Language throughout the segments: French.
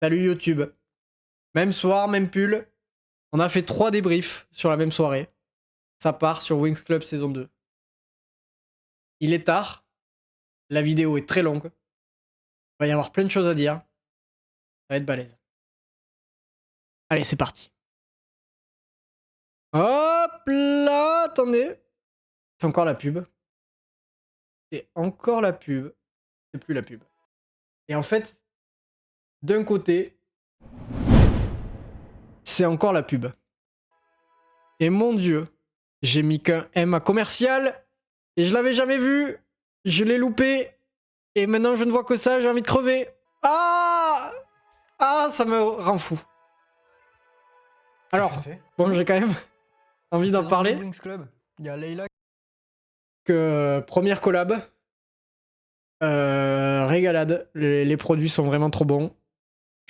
Salut YouTube. Même soir, même pull. On a fait 3 débriefs sur la même soirée. Ça part sur Wings Club saison 2. Il est tard. La vidéo est très longue. Il va y avoir plein de choses à dire. Ça va être balèze. Allez, c'est parti. Hop là, attendez. C'est encore la pub. C'est encore la pub. C'est plus la pub. Et en fait, d'un côté, c'est encore la pub. Et mon dieu, j'ai mis qu'un M à commercial et je l'avais jamais vu. Je l'ai loupé. Et maintenant, je ne vois que ça, j'ai envie de crever. Ah! Ah, ça me rend fou. Alors, bon, j'ai quand même envie d'en parler. Wings Club. Il y a Leila. Première collab. Régalade. Les produits sont vraiment trop bons.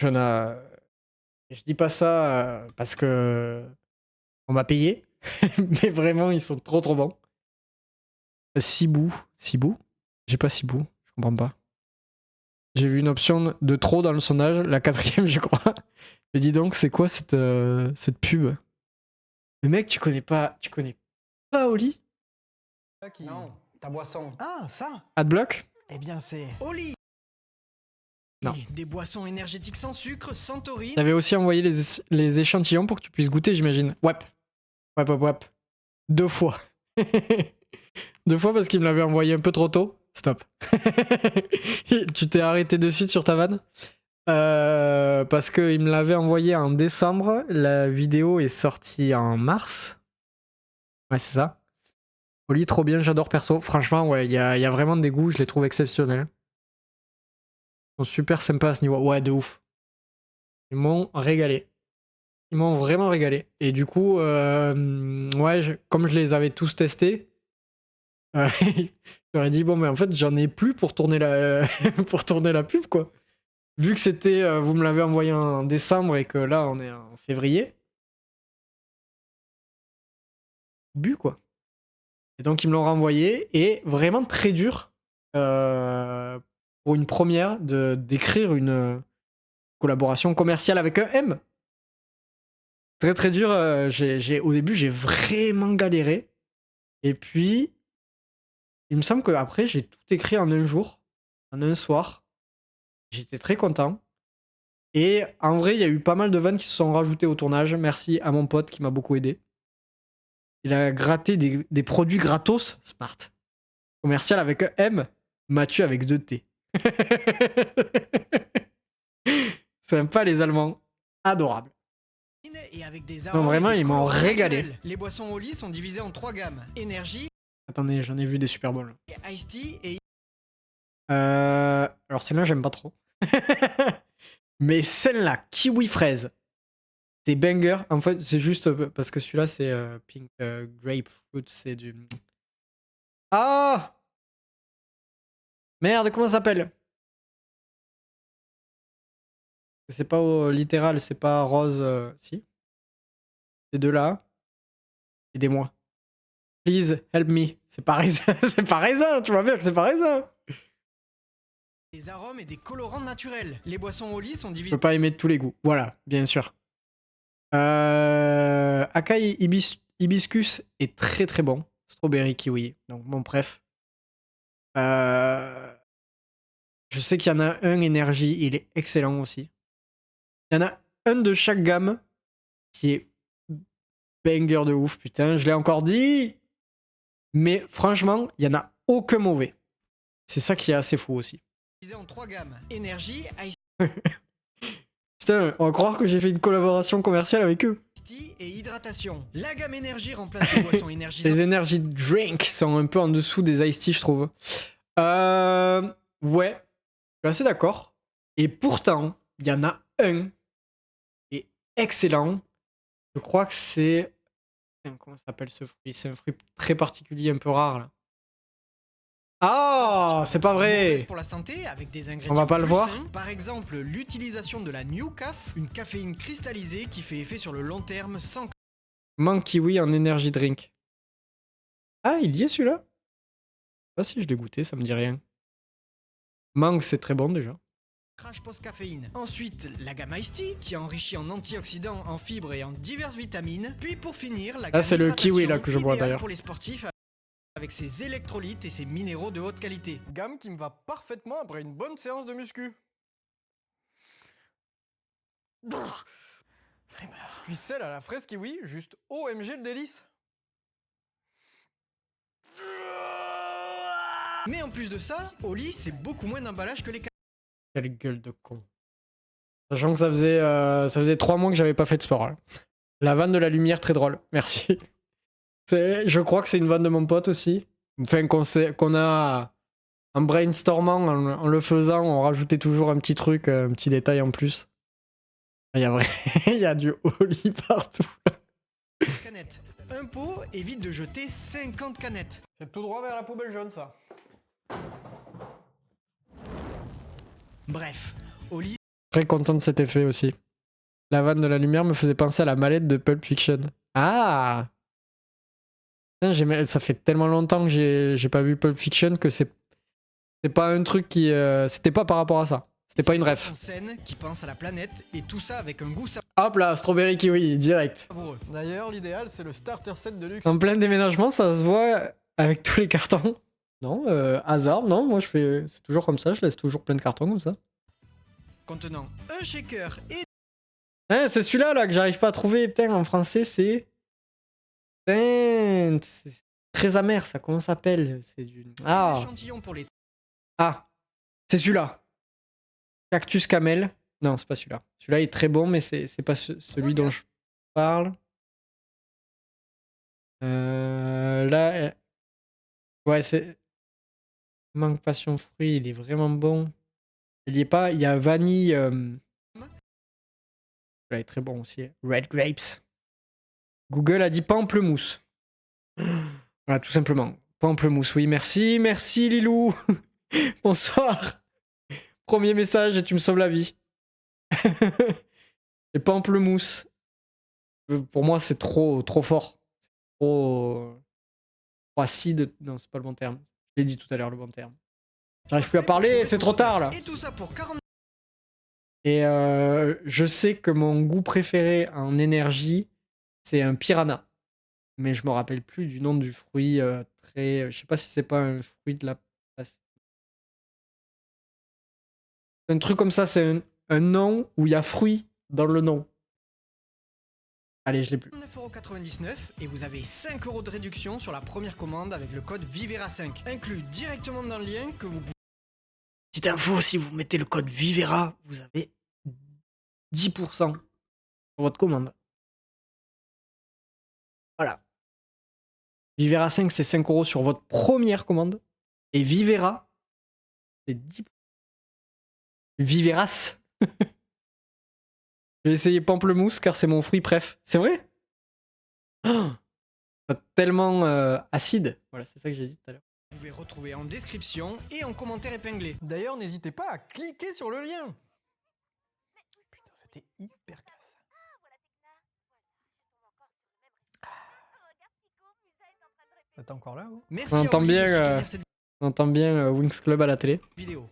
Je dis pas ça parce que on m'a payé. Mais vraiment, ils sont trop trop bons. Cibou. Cibou? J'ai pas Cibou. Je comprends pas. J'ai vu une option de trop dans le sondage, la 4ème, je crois. Mais dis donc, c'est quoi cette pub? Mais mec, tu connais pas Oli? Non, ta boisson. Ah, ça. Adblock? Eh bien, c'est Oli. Non. Des boissons énergétiques sans sucre, sans taurine. T'avais aussi envoyé les échantillons pour que tu puisses goûter, j'imagine. Ouais. 2 fois. 2 fois parce qu'il me l'avait envoyé un peu trop tôt. Stop. Tu t'es arrêté de suite sur ta vanne. Parce qu'il me l'avait envoyé en décembre. La vidéo est sortie en mars. Ouais, c'est ça. Oli, trop bien, j'adore perso. Franchement, ouais, il y a vraiment des goûts, je les trouve exceptionnels. Ils sont super sympas à ce niveau. Ouais, de ouf. Ils m'ont régalé. Ils m'ont vraiment régalé. Et du coup, ouais, comme je les avais tous testés, je leur ai dit, bon, mais en fait, j'en ai plus pour tourner pour tourner la pub, quoi. Vu que c'était, vous me l'avez envoyé en décembre et que là, on est en février. Bu, quoi. Et donc, ils me l'ont renvoyé. Et vraiment très dur pour une première d'écrire une collaboration commerciale avec un M. Très très dur. Au début, j'ai vraiment galéré. Et puis, il me semble qu'après, j'ai tout écrit en un jour, en un soir. J'étais très content. Et en vrai, il y a eu pas mal de vannes qui se sont rajoutées au tournage. Merci à mon pote qui m'a beaucoup aidé. Il a gratté des produits gratos, smart. Commercial avec un M, Mathieu avec 2 T. Sympa les Allemands. Adorable. Et avec des Non, vraiment, ils m'ont colorants régalé. naturels. Les boissons Oli sont divisées en 3 gammes. Énergie, Attendez, j'en ai vu des super bons. Iced Tea et... Alors celle-là, j'aime pas trop. Mais celle-là, kiwi fraise, c'est banger. En fait, c'est juste parce que celui-là, c'est pink grapefruit. C'est du... Ah! Merde, comment ça s'appelle? C'est pas au littéral, c'est pas rose. Si. Ces deux-là. Aidez-moi. Please, help me. C'est pas raisin. C'est pas raisin, tu vois bien que c'est pas raisin. des arômes et des colorants naturels. Les boissons Oli sont Je divisées... peux pas aimer tous les goûts. Voilà, bien sûr. Akai Hibiscus est très très bon. Strawberry kiwi. Donc mon préf. Je sais qu'il y en a un énergie, il est excellent aussi. Il y en a un de chaque gamme qui est banger de ouf, putain, je l'ai encore dit. Mais franchement, il y en a aucun mauvais. C'est ça qui est assez fou aussi. divisées en 3 gammes. Énergie, Iced Putain, on va croire que j'ai fait une collaboration commerciale avec eux. Tea et hydratation. La gamme énergie remplace les boissons énergie Les energy drinks sont un peu en dessous des iced tea, je trouve. Ouais, je suis assez d'accord. Et pourtant, il y en a un qui est excellent. Je crois que c'est... Comment ça s'appelle ce fruit? C'est un fruit très particulier, un peu rare, là. Ah, c'est pas vrai! pour la santé avec des ingrédients On va pas le plus voir. sains. Par exemple, l'utilisation de la New Caf, une caféine cristallisée qui fait effet sur le long terme sans... Mangue kiwi en energy drink. Ah, il y est celui-là? Je sais pas si je l'ai goûté, ça me dit rien. Mangue, c'est très bon déjà. crash post-caféine. Ensuite, la gamme Ice Tea, qui est enrichie en antioxydants, en fibres et en diverses vitamines. Puis pour finir, la gamme c'est le kiwi là que je bois idéale d'ailleurs. pour les sportifs avec ses électrolytes et ses minéraux de haute qualité. Gamme qui me va parfaitement après une bonne séance de muscu. Puis celle à la fraise kiwi, juste OMG le délice. Mais en plus de ça, au lit, c'est beaucoup moins d'emballage que les Quelle gueule de con. Sachant que ça faisait 3 mois que j'avais pas fait de sport. Là. La vanne de la lumière, très drôle. Merci. Je crois que c'est une vanne de mon pote aussi. Enfin, qu'on a en brainstormant, en le faisant, on rajoutait toujours un petit truc, un petit détail en plus. Il y a, il y a du Oli partout. canettes. Un pot évite de jeter 50 canettes. C'est tout droit vers la poubelle jaune ça. Bref, au lit, Très content de cet effet aussi. La vanne de la lumière me faisait penser à la mallette de Pulp Fiction. Ah! Putain, ça fait tellement longtemps que j'ai pas vu Pulp Fiction que c'est pas un truc qui... c'était pas par rapport à ça. C'était pas une ref. scène qui pense à la planète et tout ça avec un goût Hop là, strawberry kiwi, direct. savoureux. D'ailleurs, l'idéal c'est le starter set de luxe. En plein déménagement, ça se voit avec tous les cartons. Non, hasard, non, moi je fais... C'est toujours comme ça, je laisse toujours plein de cartons comme ça. Contenant un shaker et Hein, c'est celui-là là que j'arrive pas à trouver, putain, en français c'est... Putain, c'est très amer ça, comment ça s'appelle? C'est du... des Ah, échantillons pour les ah, c'est celui-là. Cactus camel. Non, c'est pas celui-là. Celui-là est très bon, mais c'est pas celui dont je parle. Là, ouais, c'est... Mangue passion fruit, il est vraiment bon. Il y est pas, il y a vanille... Là, il est très bon aussi. Red grapes. Google a dit pamplemousse. Voilà, tout simplement. Pamplemousse, oui, merci, merci Lilou. Bonsoir. Premier message et tu me sauves la vie. Et pamplemousse. Pour moi, c'est trop fort. Trop acide. Non, c'est pas le bon terme. Je l'ai dit tout à l'heure, le bon terme. J'arrive plus à parler, c'est trop tard là. Et tout ça pour 40. Et je sais que mon goût préféré en énergie, c'est un piranha. Mais je me rappelle plus du nom du fruit très... Je sais pas si c'est pas un fruit de la... Un truc comme ça, c'est un nom où il y a fruit dans le nom. Allez, je l'ai plus. 9,99€ et vous avez 5€ de réduction sur la première commande avec le code VIVERA5, inclus directement dans le lien que vous pouvez. Petite info, si vous mettez le code VIVERA, vous avez 10% sur votre commande. Voilà. Vivera 5, c'est 5€ sur votre première commande. Et Vivera, c'est 10%. Viveras. J'ai essayé pamplemousse car c'est mon fruit préf. C'est vrai? Oh, c'est tellement acide. Voilà, c'est ça que j'ai dit tout à l'heure. Vous pouvez retrouver en description et en commentaire épinglé. D'ailleurs, n'hésitez pas à cliquer sur le lien. Putain, c'était hyper classe. T'es encore là, vous? Merci On à entend Oli de bien, soutenir cette On entend bien Wings Club à la télé. vidéo.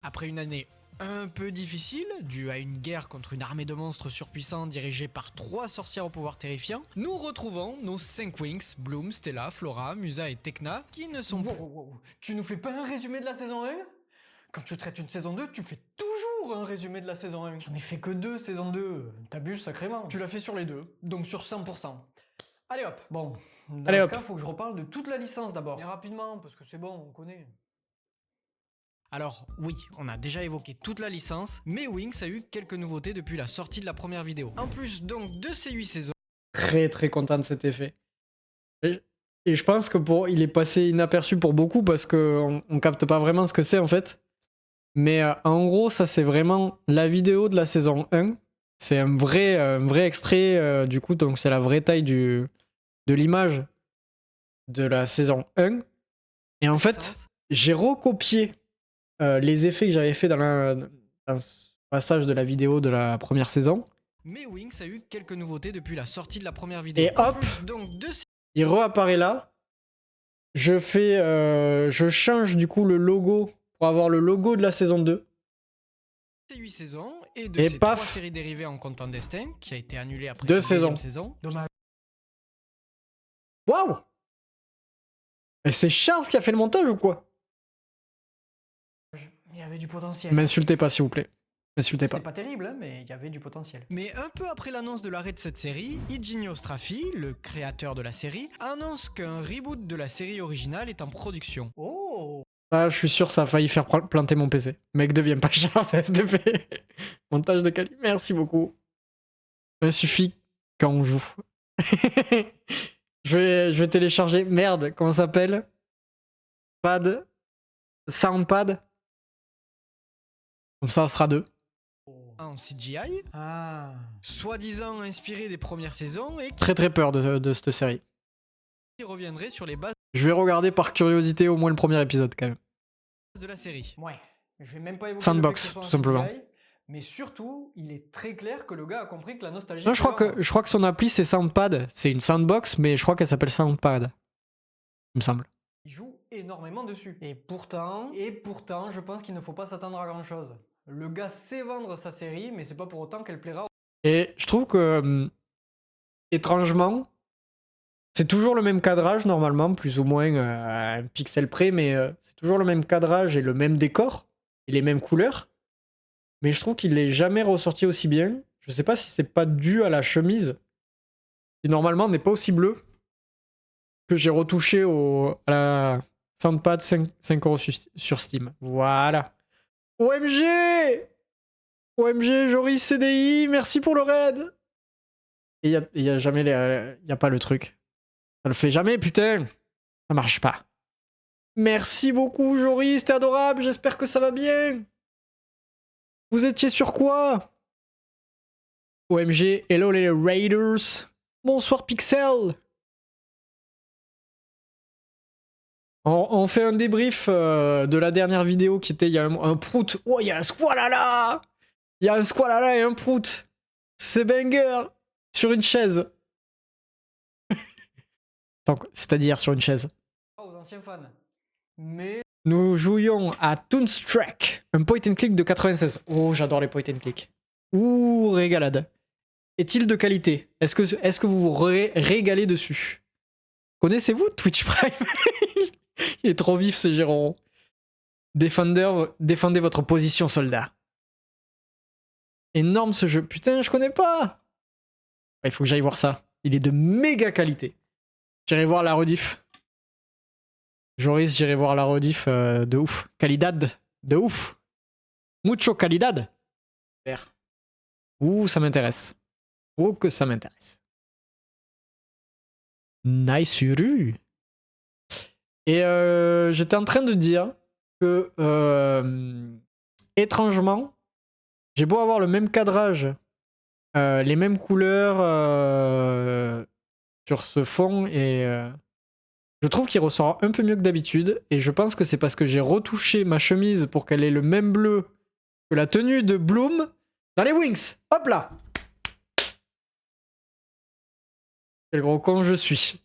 Après une année un peu difficile, due à une guerre contre une armée de monstres surpuissants dirigée par 3 sorcières au pouvoir terrifiant, nous retrouvons nos 5 Wings, Bloom, Stella, Flora, Musa et Tekna, qui ne sont plus... Wow. Tu nous fais pas un résumé de la saison 1? Quand tu traites une saison 2, tu fais toujours un résumé de la saison 1. J'en ai fait que 2 saison 2. T'abuses sacrément. Tu l'as fait sur les deux, donc sur 100%. Allez hop. Bon, dans Allez, ce hop. cas, faut que je reparle de toute la licence d'abord. Et rapidement, parce que c'est bon, on connaît. Alors oui, on a déjà évoqué toute la licence, mais Wings a eu quelques nouveautés depuis la sortie de la première vidéo. En plus donc de ces 8 saisons, Très très content de cet effet. Et je pense que il est passé inaperçu pour beaucoup parce qu'on on capte pas vraiment ce que c'est en fait. Mais en gros, ça c'est vraiment la vidéo de la saison 1. C'est un vrai extrait du coup, donc c'est la vraie taille de l'image de la saison 1. Et en fait, j'ai recopié les effets que j'avais fait dans ce passage de la vidéo de la première saison. mais Wings a eu quelques nouveautés depuis la sortie de la première vidéo. Et En hop, plus, donc de ces il réapparaît là. Je change du coup le logo pour avoir le logo de la saison 2. 8 saisons et de Et ces paf. 3 séries dérivées en comptant Destin, qui a été annulée après 2 sa deuxième saisons. saison. Dommage. Waouh! Et c'est Charles qui a fait le montage ou quoi? Il y avait du potentiel. M'insultez pas, s'il vous plaît. M'insultez C'était pas. pas terrible, hein, mais il y avait du potentiel. Mais un peu après l'annonce de l'arrêt de cette série, Eugenio Straffi, le créateur de la série, annonce qu'un reboot de la série originale est en production. Oh! Ah, je suis sûr, ça a failli faire planter mon PC. Mec, deviens pas Charles, SDP. Montage de qualité. Merci beaucoup. Il suffit quand on joue. je vais télécharger. Merde, comment ça s'appelle? Pad. Soundpad. Comme ça sera 2. En CGI, Ah. soi-disant inspiré des premières saisons et Très très peur de cette série. qui reviendrait sur les bases Je vais regarder par curiosité au moins le premier épisode quand même. de la série. Ouais. Je vais même pas évoquer Sandbox, le fait que ce soit tout un simplement. CGI, mais surtout, il est très clair que le gars a compris que la nostalgie... Non, je crois que son appli c'est Soundpad. C'est une Soundbox, mais je crois qu'elle s'appelle Soundpad. Il me semble. Il joue énormément dessus. Et pourtant, je pense qu'il ne faut pas s'attendre à grand chose. Le gars sait vendre sa série, mais c'est pas pour autant qu'elle plaira. Et je trouve que, étrangement, c'est toujours le même cadrage normalement, plus ou moins un pixel près, mais c'est toujours le même cadrage et le même décor, et les mêmes couleurs. Mais je trouve qu'il n'est jamais ressorti aussi bien. Je sais pas si c'est pas dû à la chemise, qui normalement n'est pas aussi bleue, que j'ai retouché à la Soundpad 5€ sur Steam. Voilà. OMG! OMG, Joris CDI, merci pour le raid! Et y a jamais y a pas le truc. Ça le fait jamais, putain! Ça marche pas. Merci beaucoup, Joris, t'es adorable, j'espère que ça va bien! Vous étiez sur quoi? OMG, hello les Raiders! Bonsoir Pixel! On fait un débrief de la dernière vidéo qui était il y a un prout. Oh, il y a un squalala! Il y a un squalala et un prout! C'est banger! Sur une chaise. C'est-à-dire sur une chaise. Aux anciens fans. Mais Nous jouions à Toonstruck, un point and click de 96. Oh, j'adore les point and click. Ouh, régalade. Est-il de qualité? Est-ce que vous vous régalez dessus? Connaissez-vous Twitch Prime? Il est trop vif ce Géron. Défendez votre position, soldat. Énorme ce jeu. Putain, je connais pas. Il faut que j'aille voir ça. Il est de méga qualité. J'irai voir la rediff. Joris, j'irai voir la rediff de ouf. Calidad, de ouf. Mucho calidad. Super. Ouh, ça m'intéresse. Oh, que ça m'intéresse. Nice uru. Et j'étais en train de dire que, étrangement, j'ai beau avoir le même cadrage, les mêmes couleurs sur ce fond, et je trouve qu'il ressort un peu mieux que d'habitude. Et je pense que c'est parce que j'ai retouché ma chemise pour qu'elle ait le même bleu que la tenue de Bloom dans les Wings. Hop là! Quel gros con je suis.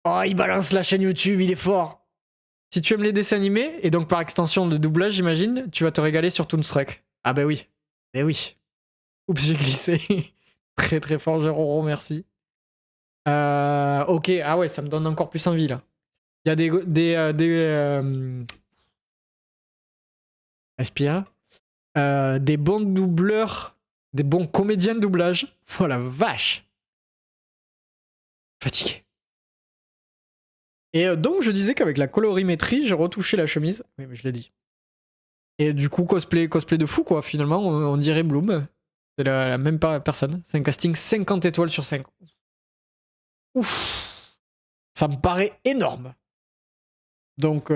Oh, il balance la chaîne YouTube, il est fort. Si tu aimes les dessins animés, et donc par extension le doublage, j'imagine, tu vas te régaler sur Toonstruck. Ah bah oui. Eh oui. Oups, j'ai glissé. Très très fort, Jérôme, merci. Ok, ah ouais, ça me donne encore plus envie là. Il y a Respire. Des bons doubleurs, des bons comédiens de doublage. Oh la vache. Fatigué. Et donc je disais qu'avec la colorimétrie, j'ai retouché la chemise. Oui, mais je l'ai dit. Et du coup, cosplay de fou quoi. Finalement, on dirait Bloom. C'est la même personne. C'est un casting 50 étoiles sur 5. Ouf. Ça me paraît énorme. Donc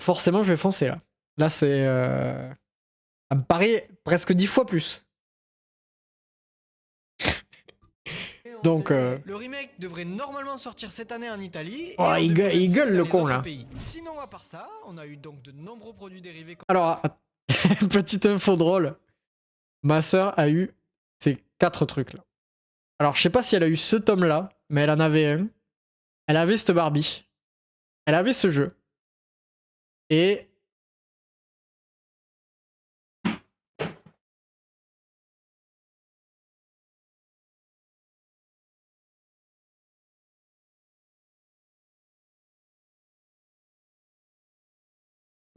forcément, je vais foncer là. Là, c'est... ça me paraît presque 10 fois plus. Donc... Le remake devrait normalement sortir cette année en Italie. Oh, il gueule le con là. Pays. Sinon, à part ça, on a eu donc de nombreux produits dérivés. Alors, petite info drôle. Ma sœur a eu ces 4 trucs là. Alors, je sais pas si elle a eu ce tome là, mais elle en avait un. Elle avait cette Barbie. Elle avait ce jeu. Et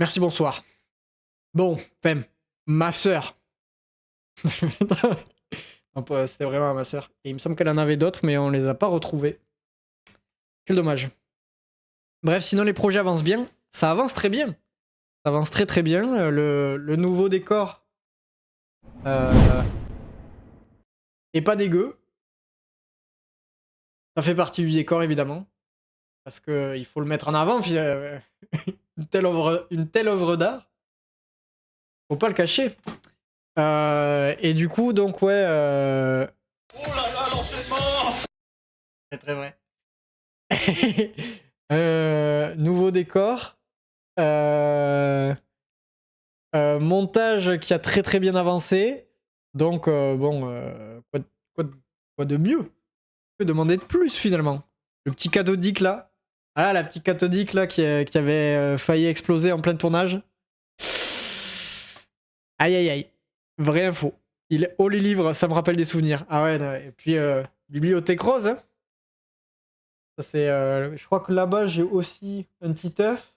Merci, bonsoir. Bon, Fem, ma sœur. C'était vraiment ma sœur. Et il me semble qu'elle en avait d'autres, mais on les a pas retrouvés. Quel dommage. Bref, sinon les projets avancent bien. Ça avance très bien. Ça avance très très bien. Le nouveau décor est pas dégueu. Ça fait partie du décor, évidemment. Parce qu'il faut le mettre en avant. Une telle œuvre d'art. Faut pas le cacher. Et du coup, donc, ouais. Oh là là, l'enchaînement! C'est très vrai. Nouveau décor. Montage qui a très très bien avancé. Donc, bon, quoi de mieux? Que demander de plus finalement? Le petit cathodique là. Ah, la petite cathodique là qui avait failli exploser en plein tournage. Aïe aïe aïe. Vraie info. Oh les livres, ça me rappelle des souvenirs. Ah ouais, non, et puis Bibliothèque Rose. Hein. Ça c'est, je crois que là-bas j'ai aussi un Titeuf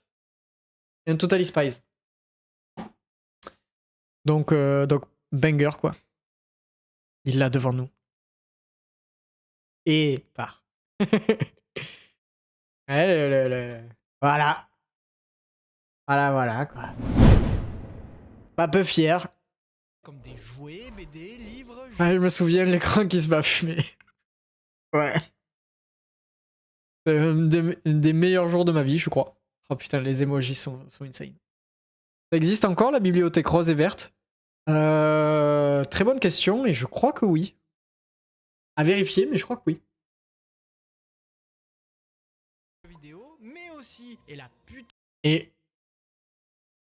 et un Totally Spies. Donc banger quoi. Il l'a devant nous. Et part. Voilà. Voilà quoi. Pas peu fier. Comme des jouets, BD, livres, Ah, je me souviens de l'écran qui se bat fumer. Ouais. Des meilleurs jours de ma vie, je crois. Oh putain, les emojis sont insane. Ça existe encore la bibliothèque rose et verte? Très bonne question, et je crois que oui. À vérifier, mais je crois que oui. vidéo, mais aussi et la putain. Et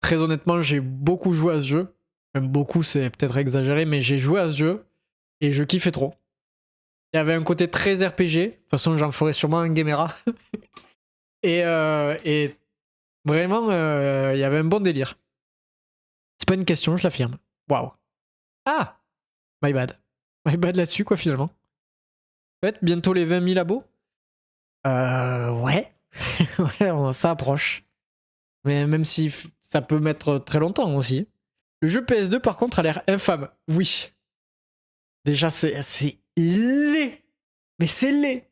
très honnêtement, j'ai beaucoup joué à ce jeu. Même beaucoup, c'est peut-être exagéré, mais j'ai joué à ce jeu et je kiffais trop. Il y avait un côté très RPG. De toute façon, j'en ferai sûrement un Gamera. et vraiment, il y avait un bon délire. C'est pas une question, je l'affirme. Waouh. Ah! My bad. My bad là-dessus, quoi, finalement. En fait, bientôt les 20 000 abos? Ouais. Ouais, on s'approche. Mais même si ça peut mettre très longtemps aussi. Le jeu PS2, par contre, a l'air infâme. Oui. Déjà, c'est laid. Mais c'est laid.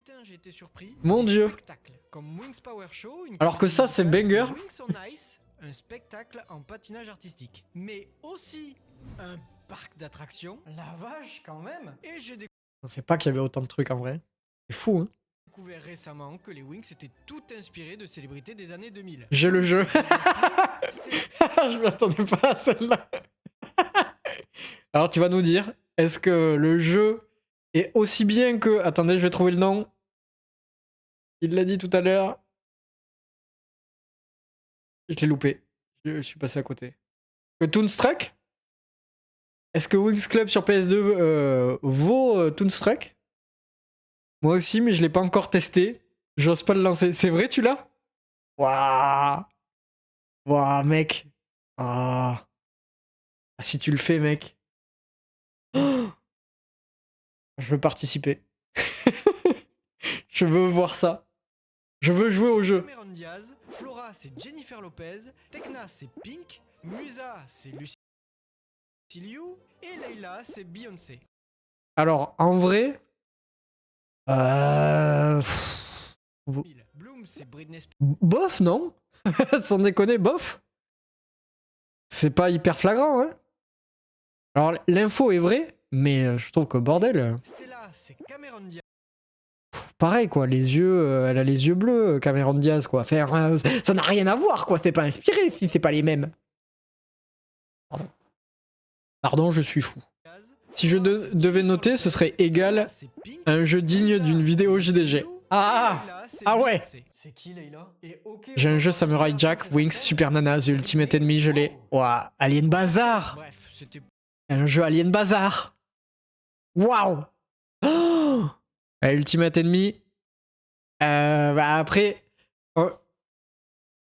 Putain, j'ai été surpris. Mon Des Dieu. spectacles comme Wings Power Show, une Alors que ça, c'est comédie musicale, banger. Wings on Ice, un spectacle en patinage artistique. Mais aussi un parc d'attractions. La vache, quand même. Et j'ai On sait pas qu'il y avait autant de trucs en vrai. C'est fou, hein. découvert récemment que les Wings étaient tout inspirés de célébrités des années 2000. J'ai le jeu. C'était Je m'attendais pas à celle-là. Alors tu vas nous dire, est-ce que le jeu est aussi bien que... Attendez, je vais trouver le nom. Il l'a dit tout à l'heure. Je l'ai loupé. Je suis passé à côté. Que Toonstruck? Est-ce que Wings Club sur PS2 vaut Toonstruck? Moi aussi, mais je l'ai pas encore testé. J'ose pas le lancer. C'est vrai, tu l'as? Waouh! Waouh, mec. Ah. Ah, si tu le fais, mec. Oh, je veux participer. Je veux voir ça. Je veux jouer au jeu. Cameron Diaz, Flora c'est Jennifer Lopez, Tekna c'est Pink, Musa c'est Lucy Liu et Leila c'est Beyoncé. Alors, en vrai... Bloom c'est Britney Spears. Bof, non? Sans déconner, bof. C'est pas hyper flagrant, hein? Alors, l'info est vraie, mais je trouve que bordel... Stella c'est Cameron Diaz. Pareil, quoi, les yeux... elle a les yeux bleus, Cameron Diaz, quoi. Enfin, ça n'a rien à voir, quoi. C'est pas inspiré si c'est pas les mêmes. Pardon. Pardon, je suis fou. Si je devais noter, ce serait égal à un jeu digne d'une vidéo JDG. Ah! Ah ouais! C'est qui, Leila? Et ok, J'ai un jeu on va Samurai voir Jack, ce que Wings, ça Super s'appelle. Nana, The Ultimate Enemy, je l'ai. Ouah, Alien Bazar! Bref, c'était Un jeu Alien Bazar! Waouh! Oh, Ultimate Enemy. Bah après,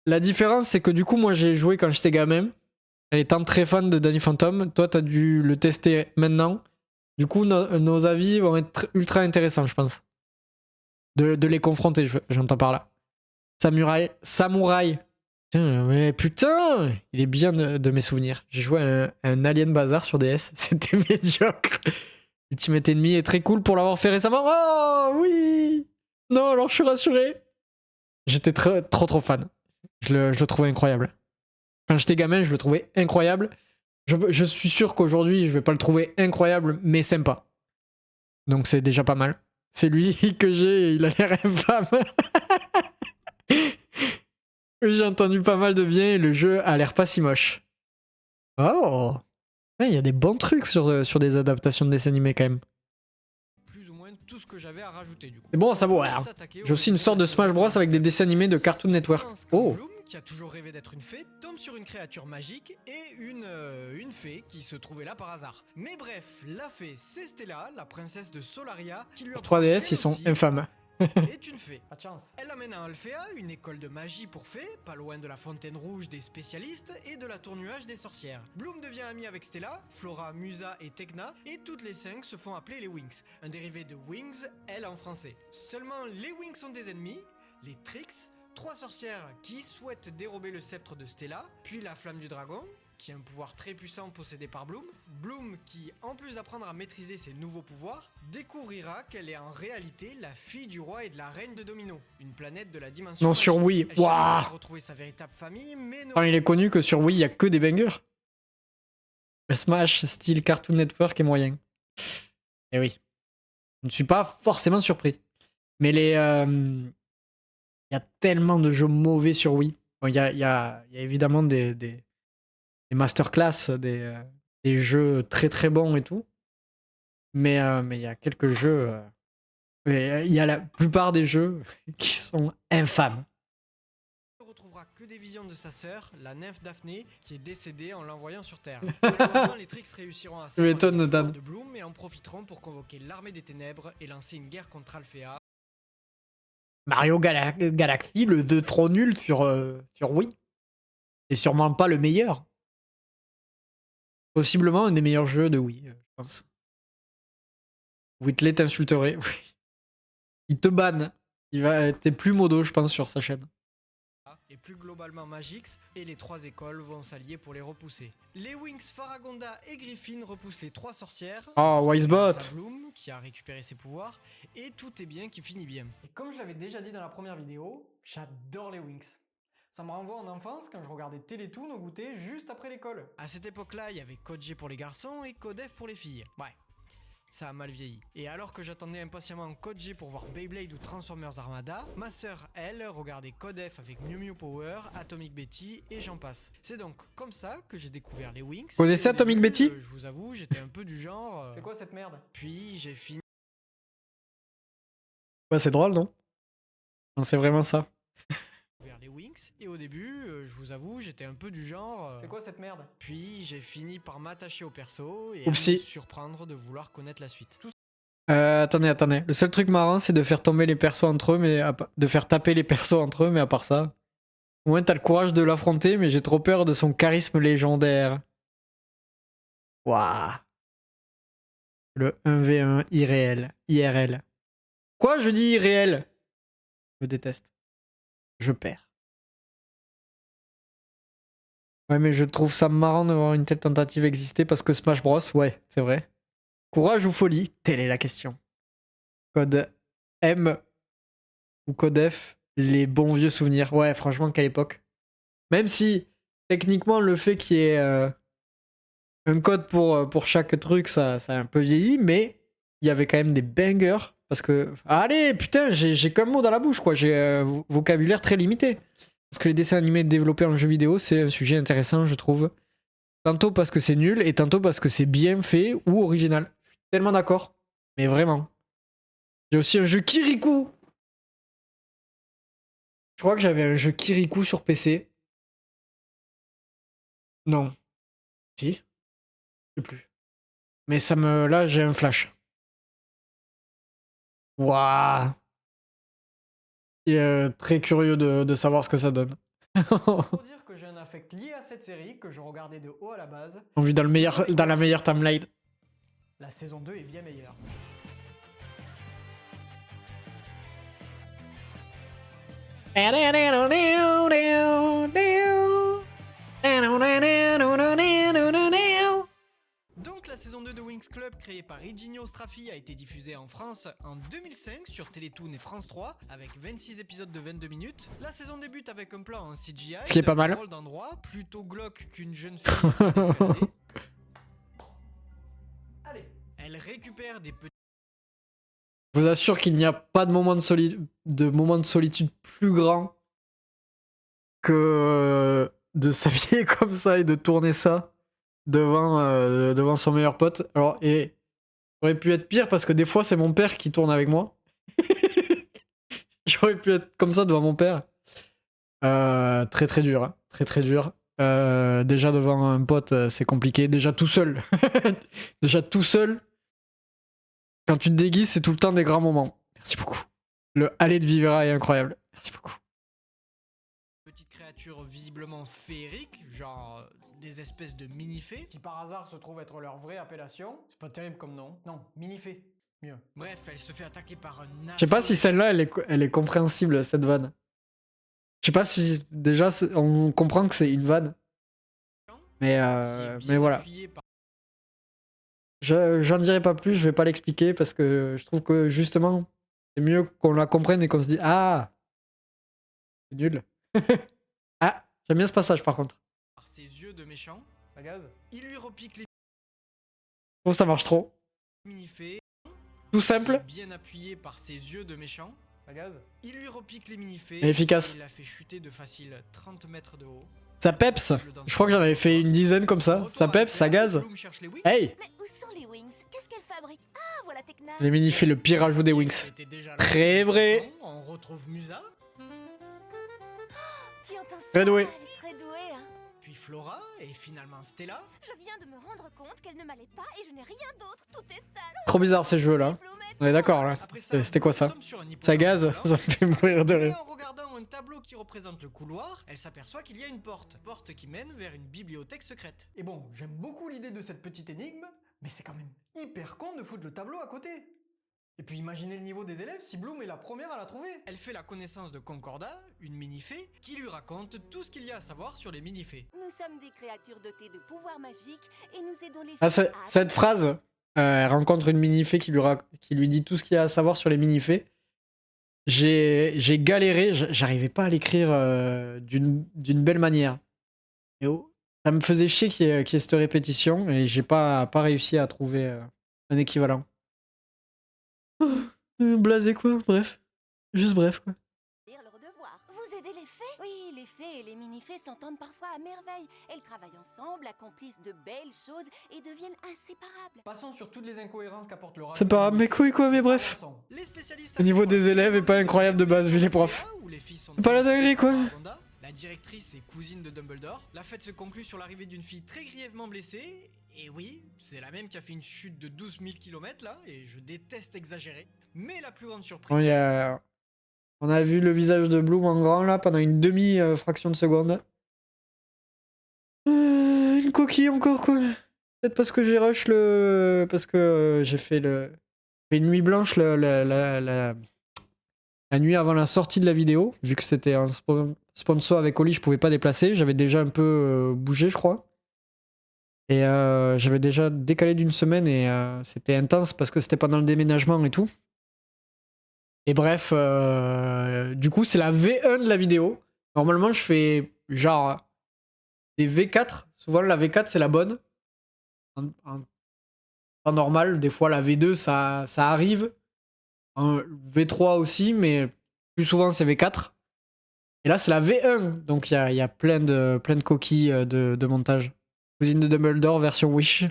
la différence, c'est que du coup, moi, j'ai joué quand j'étais gamin. Étant très fan de Danny Phantom, toi, t'as dû le tester maintenant. Du coup, nos avis vont être ultra intéressants, je pense. De les confronter, j'entends par là. Samurai Putain, il est bien de mes souvenirs. J'ai joué à un Alien Bazar sur DS, c'était médiocre. Ultimate Enemy est très cool pour l'avoir fait récemment. Oh oui. Non, alors je suis rassuré. J'étais trop fan. Je le trouvais incroyable. Quand j'étais gamin, je le trouvais incroyable. Je suis sûr qu'aujourd'hui, je vais pas le trouver incroyable, mais sympa. Donc c'est déjà pas mal. C'est lui que j'ai et il a l'air infâme. Oui, j'ai entendu pas mal de bien et le jeu a l'air pas si moche. Oh, il y a des bons trucs sur des adaptations de dessins animés quand même. Plus ou moins tout ce que j'avais à rajouter du coup. C'est bon à savoir. J'ai aussi une sorte de Smash Bros avec des dessins animés de Cartoon Network. Oh. Bloom, qui a toujours rêvé d'être une fée, tombe sur une créature magique et une fée qui se trouvait là par hasard. Mais bref, la fée, c'est Stella, la princesse de Solaria, qui lui Sur apprend 3DS, elle ils sont aussi infâmes. est une fée. Pas de chance. Elle amène à Alphea, une école de magie pour fées, pas loin de la fontaine rouge des spécialistes et de la tour nuage des sorcières. Bloom devient ami avec Stella, Flora, Musa et Tecna, et toutes les 5 se font appeler les Winx, un dérivé de Wings, elle en français. Seulement les Winx sont des ennemis, les Trix, 3 sorcières qui souhaitent dérober le sceptre de Stella, puis la flamme du dragon, qui est un pouvoir très puissant possédé par Bloom. Bloom qui, en plus d'apprendre à maîtriser ses nouveaux pouvoirs, découvrira qu'elle est en réalité la fille du roi et de la reine de Domino, une planète de la dimension Non, magique. sur Wii. Elle cherchera à Waouh. retrouver sa véritable famille, mais ne... Enfin, il est connu que sur Wii, il y a que des bangers. Le Smash, style Cartoon Network est moyen. Eh oui. Je ne suis pas forcément surpris. Mais il y a tellement de jeux mauvais sur Wii. Bon, il y a évidemment des masterclass, des jeux très très bons et tout. Mais il y a quelques jeux. Il y a la plupart des jeux qui sont infâmes. ne retrouvera que des visions de sa sœur, la nymphe Daphné, qui est décédée en l'envoyant sur Terre. Malheureusement, les Trix réussiront à Je m'étonne, s'éloigner des Dan. pouvoirs de Bloom et en profiteront pour convoquer l'armée des ténèbres et lancer une guerre contre Alphea. Mario Galaxy, le 2 trop nul sur Wii. Et sûrement pas le meilleur. Possiblement un des meilleurs jeux de Wii, je pense. Whitley t'insulterait. Oui. Il te banne. T'es plus modo, je pense, sur sa chaîne. Et plus globalement Magix, et les 3 écoles vont s'allier pour les repousser. Les Winx, Faragonda et Griffin repoussent les 3 sorcières. Oh, Wisebot. Grâce à Bloom, qui a récupéré ses pouvoirs, et tout est bien qui finit bien. Et comme je l'avais déjà dit dans la première vidéo, j'adore les Winx. Ça me renvoie en enfance quand je regardais Télétoon au goûter juste après l'école. À cette époque-là, il y avait Code G pour les garçons et Codef pour les filles. Ouais, ça a mal vieilli. Et alors que j'attendais impatiemment Code G pour voir Beyblade ou Transformers Armada, ma sœur, elle, regardait Code F avec Mew Mew Power, Atomic Betty et j'en passe. C'est donc comme ça que j'ai découvert les Winx. Vous connaissez Et au Atomic début, Betty je vous avoue, j'étais un peu du genre... C'est quoi cette merde? Puis j'ai fini... Ouais, c'est drôle, non? Non, c'est vraiment ça. vers les Winx et au début, je vous avoue, j'étais un peu du genre... C'est quoi cette merde? Puis j'ai fini par m'attacher au perso et à Oupsie. me surprendre de vouloir connaître la suite. Attendez. Le seul truc marrant, c'est de faire tomber les persos entre eux, mais de faire taper les persos entre eux, mais à part ça. Au moins, t'as le courage de l'affronter, mais j'ai trop peur de son charisme légendaire. Waouh. Le 1v1 irréel. IRL. Quoi, je dis irréel? Je déteste. Je perds. Ouais, mais je trouve ça marrant de voir une telle tentative exister parce que Smash Bros, ouais, c'est vrai. Courage ou folie? Telle est la question. Code M ou Code F, les bons vieux souvenirs. Ouais, franchement, quelle époque. Même si, techniquement, le fait qu'il y ait un code pour chaque truc, ça a un peu vieilli, mais il y avait quand même des bangers. Parce que... Allez, putain, j'ai qu'un mot dans la bouche, quoi. J'ai un vocabulaire très limité. Parce que les dessins animés développés en jeu vidéo, c'est un sujet intéressant, je trouve. Tantôt parce que c'est nul, et tantôt parce que c'est bien fait ou original. Je suis tellement d'accord. Mais vraiment. J'ai aussi un jeu Kirikou. Je crois que j'avais un jeu Kirikou sur PC. Non. Si. Je sais plus. Mais ça me... Là, j'ai un flash. Waouh. Et très curieux de savoir ce que ça donne. Pour dire que j'ai un affect lié à cette série que je regardais de haut à la base, On vit dans la meilleure timeline. la saison 2 est bien meilleure. Donc la saison 2 de Winx Club créée par Igino Straffi a été diffusée en France en 2005 sur Télétoon et France 3 avec 26 épisodes de 22 minutes. La saison débute avec un plan en CGI, Ce qui est pas mal. drôle d'endroit, plutôt glauque qu'une jeune fille essaie d'escalader. Allez. Elle récupère des petits Je vous assure qu'il n'y a pas de moment de solitude plus grand que de s'habiller comme ça et de tourner ça devant son meilleur pote. Alors, et ça aurait pu être pire parce que des fois, c'est mon père qui tourne avec moi. J'aurais pu être comme ça devant mon père. Très très dur, hein. Très très dur. Déjà devant un pote, c'est compliqué. Déjà tout seul. Déjà tout seul. Quand tu te déguises, c'est tout le temps des grands moments. Merci beaucoup. Le aller de Vivera est incroyable. Merci beaucoup. petites créatures visiblement féeriques, genre des espèces de mini-fées. Qui par hasard se trouve être leur vraie appellation. C'est pas terrible comme nom. Non, mini-fée. Mieux. Bref, elle se fait attaquer par un Je sais pas si celle-là, elle est compréhensible, cette vanne. Je sais pas si déjà on comprend que c'est une vanne. Mais voilà. J'en dirai pas plus, je vais pas l'expliquer parce que je trouve que justement, c'est mieux qu'on la comprenne et qu'on se dise ah, c'est nul. Ah, j'aime bien ce passage par contre. Par ses yeux de méchant, Ça gaze. il lui repique les Je trouve que ça marche trop. mini-fées. Tout simple. Bien appuyé par ses yeux de méchant, Ça gaze. il lui repique les mini-fées. Et efficace. Il la fait chuter de facile 30 mètres de haut. Ça peps. Je crois que j'en avais fait une dizaine comme ça. Ça peps, ça gaze. Hey, Mais où sont les Wings? Qu'est-ce qu'elles fabriquent? Ah, voilà Tekna. les mini fait le pire ajout des Wings. Très vrai. On retrouve Musa, Tiens, Très douée. Elle est très douée, hein. puis Flora et finalement Stella. Je viens de me rendre compte qu'elle ne m'allait pas et je n'ai rien d'autre. Tout est sale. Trop bizarre ces jeux là. On est d'accord là. Après ça, C'était quoi ça? on tombe sur un Ça hippocampe gaze, volant. ça me fait mourir de Et rire. en regardant un tableau qui représente le couloir, elle s'aperçoit qu'il y a une porte. Porte qui mène vers une bibliothèque secrète. Et bon, j'aime beaucoup l'idée de cette petite énigme, mais c'est quand même hyper con de foutre le tableau à côté. Et puis imaginez le niveau des élèves si Bloom est la première à la trouver. Elle fait la connaissance de Concorda, une mini-fée, qui lui raconte tout ce qu'il y a à savoir sur les mini-fées. Nous sommes des créatures dotées de pouvoirs magiques et nous aidons les Ah, filles à cette phrase, elle rencontre une mini-fée qui lui dit tout ce qu'il y a à savoir sur les mini-fées. J'ai galéré, j'arrivais pas à l'écrire d'une belle manière. Et ça me faisait chier qu'il y ait cette répétition et j'ai pas réussi à trouver un équivalent. Blasé quoi, bref. Juste bref quoi. faire leur devoir. Vous aidez les fées? Oui, les fées et les mini-fées s'entendent parfois à merveille. Elles travaillent ensemble, accomplissent de belles choses et deviennent inséparables. Passons sur toutes les incohérences qu'apporte le C'est pas mes couilles quoi, mais bref. Les spécialistes Le niveau affirment des élèves est pas incroyable de base vu les profs. où les filles sont C'est pas la dinguerie, quoi. Wanda, la directrice et cousine de Dumbledore. La fête se conclut sur l'arrivée d'une fille très grièvement blessée. Et oui, c'est la même qui a fait une chute de 12 000 km là, et je déteste exagérer. Mais la plus grande surprise... On a vu le visage de Bloom en grand là pendant une demi-fraction de seconde. Une coquille encore quoi. Peut-être parce que j'ai rush parce que j'ai fait une nuit blanche la nuit avant la sortie de la vidéo. Vu que c'était un sponsor avec Oli, je pouvais pas déplacer. J'avais déjà un peu bougé je crois. Et j'avais déjà décalé d'une semaine et c'était intense parce que c'était pendant le déménagement et tout. Et bref, du coup, c'est la V1 de la vidéo. Normalement, je fais genre des V4. Souvent, la V4, c'est la bonne. En temps normal, des fois, la V2, ça arrive. En V3 aussi, mais plus souvent, c'est V4. Et là, c'est la V1. Donc, il y a plein de coquilles de montage. Cousine de Dumbledore, version Wish.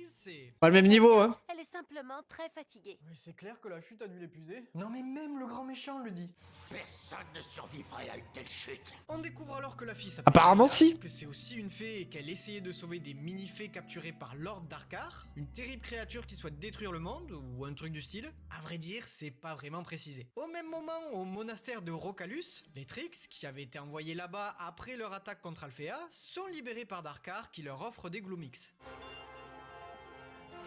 c'est... Pas le même niveau, hein. Elle est simplement très fatiguée. Mais c'est clair que la chute a dû l'épuiser. Non mais même le grand méchant le dit. Personne ne survivrait à une telle chute. On découvre alors que la fille s'appelle Apparemment, Ella, si. que c'est aussi une fée et qu'elle essayait de sauver des mini-fées capturées par Lord Darkar, une terrible créature qui souhaite détruire le monde, ou un truc du style. À vrai dire, c'est pas vraiment précisé. Au même moment, au monastère de Rocalus, les Trix, qui avaient été envoyés là-bas après leur attaque contre Alphea, sont libérés par Darkar qui leur offre des Gloomix.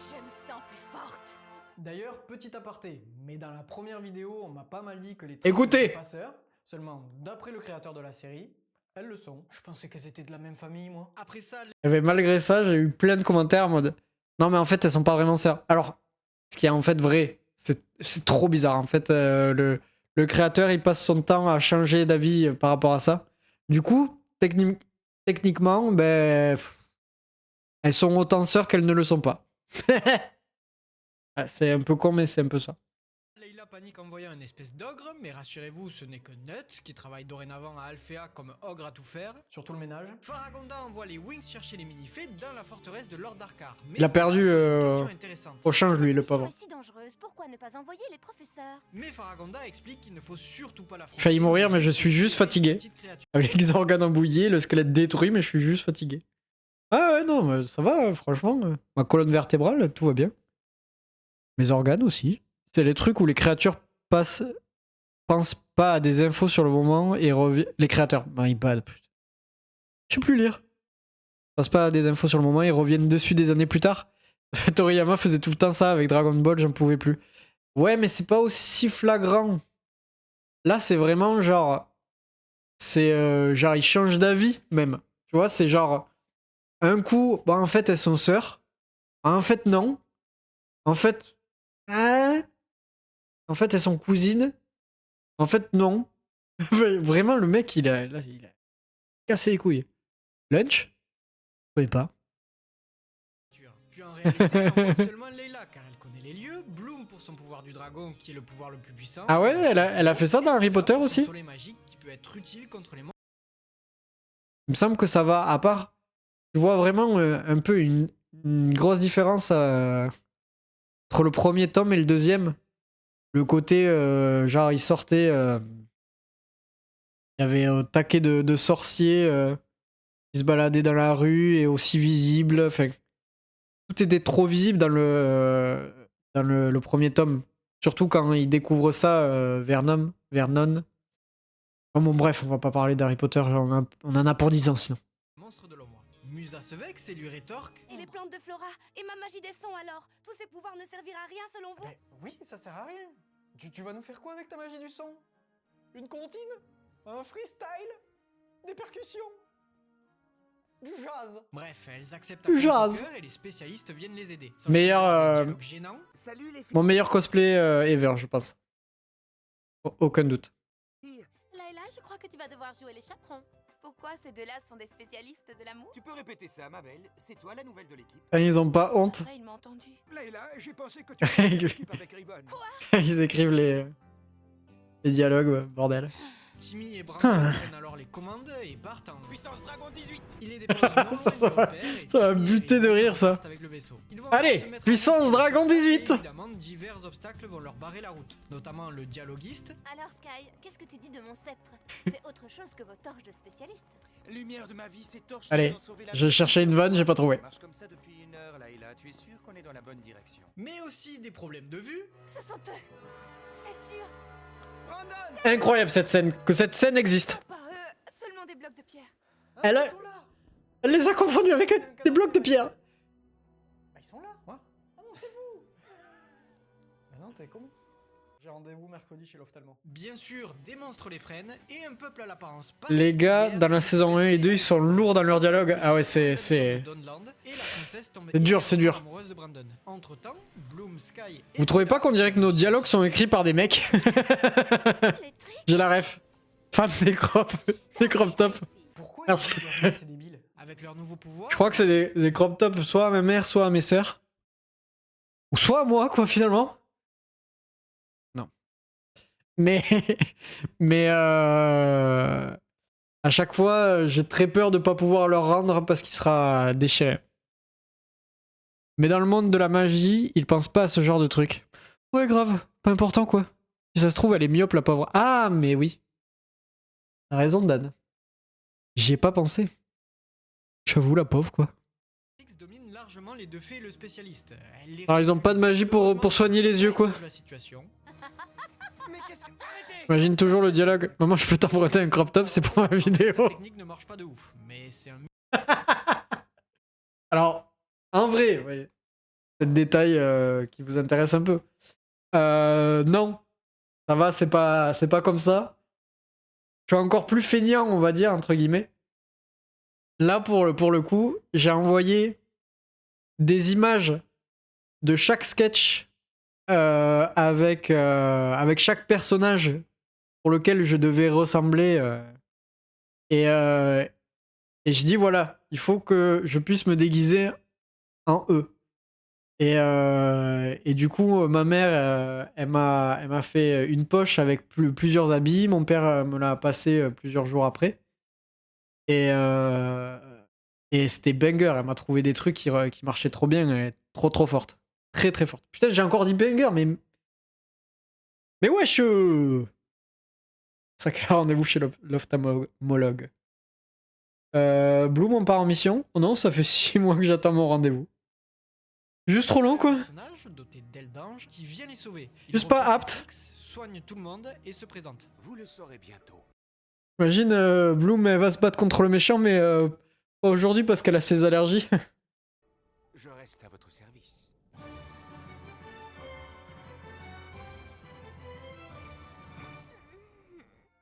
Je me sens plus forte. D'ailleurs, petit aparté, mais dans la première vidéo, on m'a pas mal dit que les Écoutez. étaient passeurs. Seulement, d'après le créateur de la série, Elles le sont. Je pensais qu'elles étaient de la même famille, moi. Après ça, Et ben, malgré ça, j'ai eu plein de commentaires en mode non, mais en fait, elles sont pas vraiment sœurs. Alors, ce qui est en fait vrai, c'est trop bizarre. En fait, le créateur, il passe son temps à changer d'avis par rapport à ça. Du coup, techniquement, ben, elles sont autant sœurs qu'elles ne le sont pas. Ouais, c'est un peu con, mais c'est un peu ça. Layla panique en voyant une espèce d'ogre, mais rassurez-vous, ce n'est que Nut, qui travaille dorénavant à Alphea comme ogre à tout faire. Surtout le ménage. Faragonda envoie les Wings chercher les mini-fées dans la forteresse de Lord Darkar. Mais Il a perdu c'est là une question intéressante. au change, lui, le Mission pauvre. est si dangereuse, pourquoi ne pas envoyer les professeurs? Mais Faragonda explique qu'il ne faut surtout pas l'affronter. Failli mourir, mais je suis juste fatigué. Petite créature. Avec les organes embouillés, le squelette détruit, mais je suis juste fatigué. Ah ouais, non, mais ça va, franchement. Ma colonne vertébrale, tout va bien. Mes organes aussi. C'est les trucs où les créatures pensent pas à des infos sur le moment et reviennent. Les créateurs, my bad. Je sais plus lire. Pensent pas à des infos sur le moment et reviennent dessus des années plus tard. Toriyama faisait tout le temps ça avec Dragon Ball, j'en pouvais plus. Ouais, mais c'est pas aussi flagrant. Là, c'est vraiment genre. C'est genre, ils changent d'avis même. Tu vois, c'est genre. Un coup, bah en fait, elles sont sœurs. En fait, non. En fait. Hein. En fait, elles sont cousines. En fait, non. Vraiment, le mec, il a cassé les couilles. Lunch? Je connais pas. Puis en réalité, elle envoie seulement Layla, car elle connaît les lieux, Bloom pour son pouvoir du dragon, qui est le pouvoir le plus puissant. Ah ouais, elle a fait ça dans Harry Potter Son aussi? soleil magique qui peut être utile contre les monstres. Il me semble que ça va, à part. Je vois vraiment un peu une grosse différence entre le premier tome et le deuxième. Le côté, genre, il sortait. Il y avait un taquet de sorciers qui se baladaient dans la rue et aussi visibles. Enfin, tout était trop visible dans le premier tome. Surtout quand il découvre ça, Vernon. Oh, bon, bref, on va pas parler d'Harry Potter, on en a pour 10 ans sinon. Monstre de l'ombre. Musa se vexe et lui rétorque. Et les plantes de Flora? Et ma magie des sons alors? Tous ces pouvoirs ne serviront à rien selon vous? Mais oui, ça sert à rien. Tu vas nous faire quoi avec ta magie du son? Une comptine? Un freestyle? Des percussions? Du jazz? Bref, elles acceptent Du à jazz. contre-cœur et les spécialistes viennent les aider. Meilleur, S'enchaînent des dialogues gênants. Salut les filles. Mon meilleur cosplay ever, je pense. Aucun doute. Layla, je crois que tu vas devoir jouer les chaperons. Pourquoi ces deux-là sont des spécialistes de l'amour? Tu peux répéter ça, ma belle. C'est toi la nouvelle de l'équipe. Ils ont pas honte. Ouais, il m'a entendu. Layla, j'ai pensé que tu étais en équipe avec Ribbon. Ils écrivent les dialogues, ouais, bordel. Timmy et Brandon prennent alors les commandes et partent en Puissance Dragon 18. Il les dépose au nord, Ça c'est le va- repère, et ça va Timmy et buter de Ribbon rire, ça. partent avec le vaisseau. Ils vont Allez, se mettre puissance en route. Dragon 18. Et évidemment, divers obstacles vont leur barrer la route, notamment le dialoguiste. Alors Sky, qu'est-ce que tu dis de mon sceptre? C'est autre chose que vos torches de spécialistes. Lumière de ma vie, ces torches Allez, nous ont sauvé la je vie. cherchais une vanne, j'ai pas trouvé. Ça marche comme ça depuis une heure, Layla. Tu es sûr qu'on est dans la bonne direction? Mais aussi des problèmes de vue. Ce sont eux. C'est sûr. Incroyable cette scène, que cette scène existe. Pas eux, seulement des blocs de pierre. Elle, Ils sont là. elle les a confondus avec des blocs de pierre. Bah, ils sont là. Quoi? Ah non, c'est vous. Ah non, t'es con. J'ai rendez-vous mercredi chez l'ophtalmo. Bien sûr, des monstres les freinent et un peuple à l'apparence Les gars, particulière dans la qui saison 1 et 2, ils sont lourds dans leur dialogue. Ah ouais, c'est Donland et la princesse tombe dur, c'est dur. amoureuse de Brandon. Entre-temps, Bloom, Sky et Vous trouvez pas Stella qu'on dirait que nos dialogues sont écrits par des mecs? Les tricks. J'ai la ref. Fan des crop top. Pourquoi Merci. ils ont dit c'est débile? avec leur nouveau pouvoir. Je crois que c'est des crop tops soit à ma mère, soit à mes sœurs. Ou soit à moi, quoi, finalement. Non. Mais. Mais. À chaque fois, j'ai très peur de pas pouvoir leur rendre parce qu'il sera déchiré. Mais dans le monde de la magie, ils pensent pas à ce genre de truc. Ouais, grave, pas important, quoi. Si ça se trouve, elle est myope, la pauvre. Ah, mais oui. T'as raison, Dan. J'y ai pas pensé. J'avoue, la pauvre, quoi. X domine largement les deux fées et le spécialiste. Elle les Alors, ils ont pas de magie pour soigner les yeux, quoi. La situation. Mais qu'est-ce que... Arrêtez! Imagine toujours le dialogue. Maman, je peux t'emprunter un crop top, c'est pour ma vidéo. Cette technique ne marche pas de ouf, mais c'est un Alors, en vrai, oui. C'est le détail qui vous intéresse un peu. Non. Ça va, c'est pas comme ça. Je suis encore plus feignant, on va dire, entre guillemets. Là, pour le coup, j'ai envoyé des images de chaque sketch avec chaque personnage pour lequel je devais ressembler. Et, euh, et je dis, voilà, il faut que je puisse me déguiser en eux. Et du coup, ma mère, elle m'a fait une poche avec plusieurs habits. Mon père me l'a passé plusieurs jours après. Et, euh, et c'était banger. Elle m'a trouvé des trucs qui marchaient trop bien. Elle est trop trop forte. Très très forte. Putain, j'ai encore dit banger, mais. Mais wesh! Sacré rendez-vous chez l'ophtalmologue. Bloom, on part en mission. Oh non, ça fait 6 mois que j'attends mon rendez-vous. Juste trop long, quoi. Personnage doté d'ailes d'ange qui vient les sauver. Il Juste pas repère apte. Trix, soigne tout le monde et se présente. Vous le saurez bientôt. Imagine, Bloom, elle va se battre contre le méchant, mais pas aujourd'hui parce qu'elle a ses allergies. Je reste à votre service.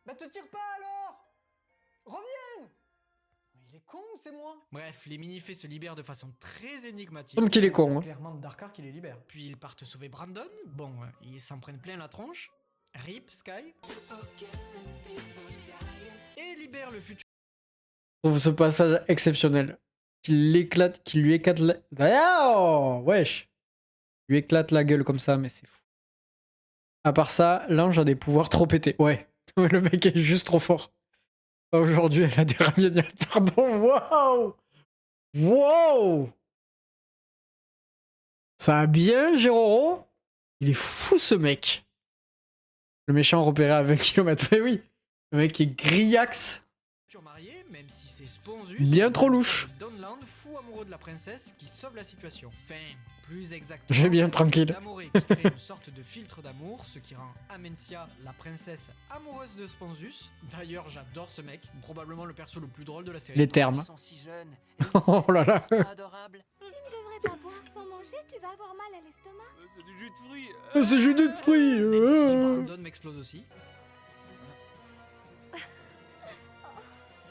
Bah te tire pas alors! Reviens! Mais il est con ou c'est moi? Bref, les mini-fées se libèrent de façon très énigmatique. Comme qu'il est con. Hein. Clairement Darkar qui les libère. Puis ils partent sauver Brandon. Bon, ils s'en prennent plein la tronche. Rip, Sky. Et libèrent le futur. Je trouve ce passage exceptionnel. Qu'il lui éclate la... Oh, wesh. Il lui éclate la gueule comme ça, mais c'est fou. À part ça, l'ange a des pouvoirs trop pétés. Ouais. Le mec est juste trop fort. Aujourd'hui, elle a des ragnagnas. Pardon, waouh! Wow! Ça a bien, Géroro? Il est fou, ce mec. Le méchant repéré à 20 km. Mais oui, le mec est grillax. marié, même si c'est Sponzus. Bien trop louche. Donland, fou amoureux de la princesse qui sauve la situation. Enfin, plus exactement. Je vais bien tranquille. D'Amoré qui crée une sorte de filtre d'amour, ce qui rend Amencia, la princesse, amoureuse de Sponzus. D'ailleurs, j'adore ce mec, probablement le perso le plus drôle de la série. Les termes. Ils sont si jeunes. Oh là là. C'est pas adorable. Tu ne devrais pas boire sans manger, tu vas avoir mal à l'estomac. C'est du jus de fruits. C'est jus de fruits. Même si Brandon m'explose aussi.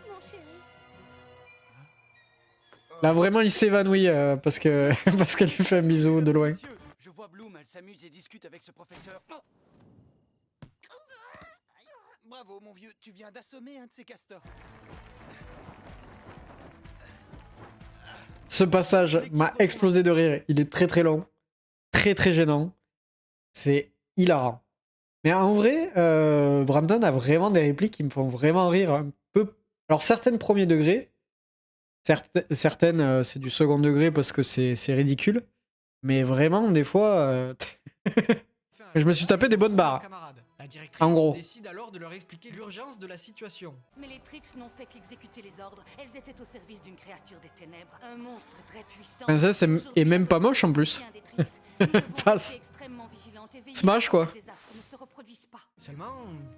Mon chéri. Là, vraiment, il s'évanouit parce qu'elle lui fait un bisou de loin. Messieurs, je vois Bloom, elle s'amuse et discute avec ce professeur. Bravo, mon vieux, tu viens d'assommer un de ces castors. Ce passage m'a explosé de rire. Il est très très long. Très très gênant. C'est hilarant. Mais en vrai, Brandon a vraiment des répliques qui me font vraiment rire un peu. Alors certaines premier degré, certaines c'est du second degré parce que c'est ridicule. Mais vraiment, des fois, je me suis tapé des bonnes barres. La directrice En gros. décide alors de leur expliquer l'urgence de la situation. Mais les Trix n'ont fait qu'exécuter les ordres. Elles étaient au service d'une créature des ténèbres, un monstre très puissant. Princesse est même pas moche en plus. Passe. Smash, quoi. Seulement,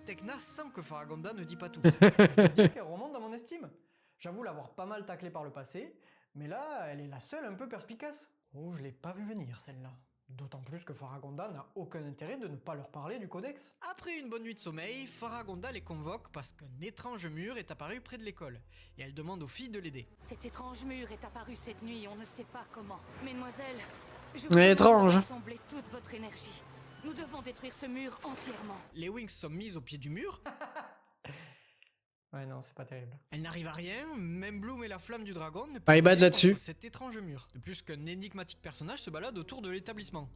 Tekna sent que Faragonda ne dit pas tout. Je dis qu'elle remonte dans mon estime. J'avoue l'avoir pas mal taclée par le passé, mais là, elle est la seule un peu perspicace. Oh, je l'ai pas vu venir celle-là. D'autant plus que Faragonda n'a aucun intérêt de ne pas leur parler du codex. Après une bonne nuit de sommeil, Faragonda les convoque parce qu'un étrange mur est apparu près de l'école. Et elle demande aux filles de l'aider. Cet étrange mur est apparu cette nuit, on ne sait pas comment. Mesdemoiselles, je Mais étrange. rassembler toute votre énergie. Nous devons détruire ce mur entièrement. Les Wings sont mises au pied du mur. Ouais, non, c'est pas terrible. Elle n'arrive à rien, même Bloom et la flamme du dragon ne Ah, peuvent ils battent rien là-dessus. contre cet étrange mur. De plus qu'un énigmatique personnage se balade autour de l'établissement.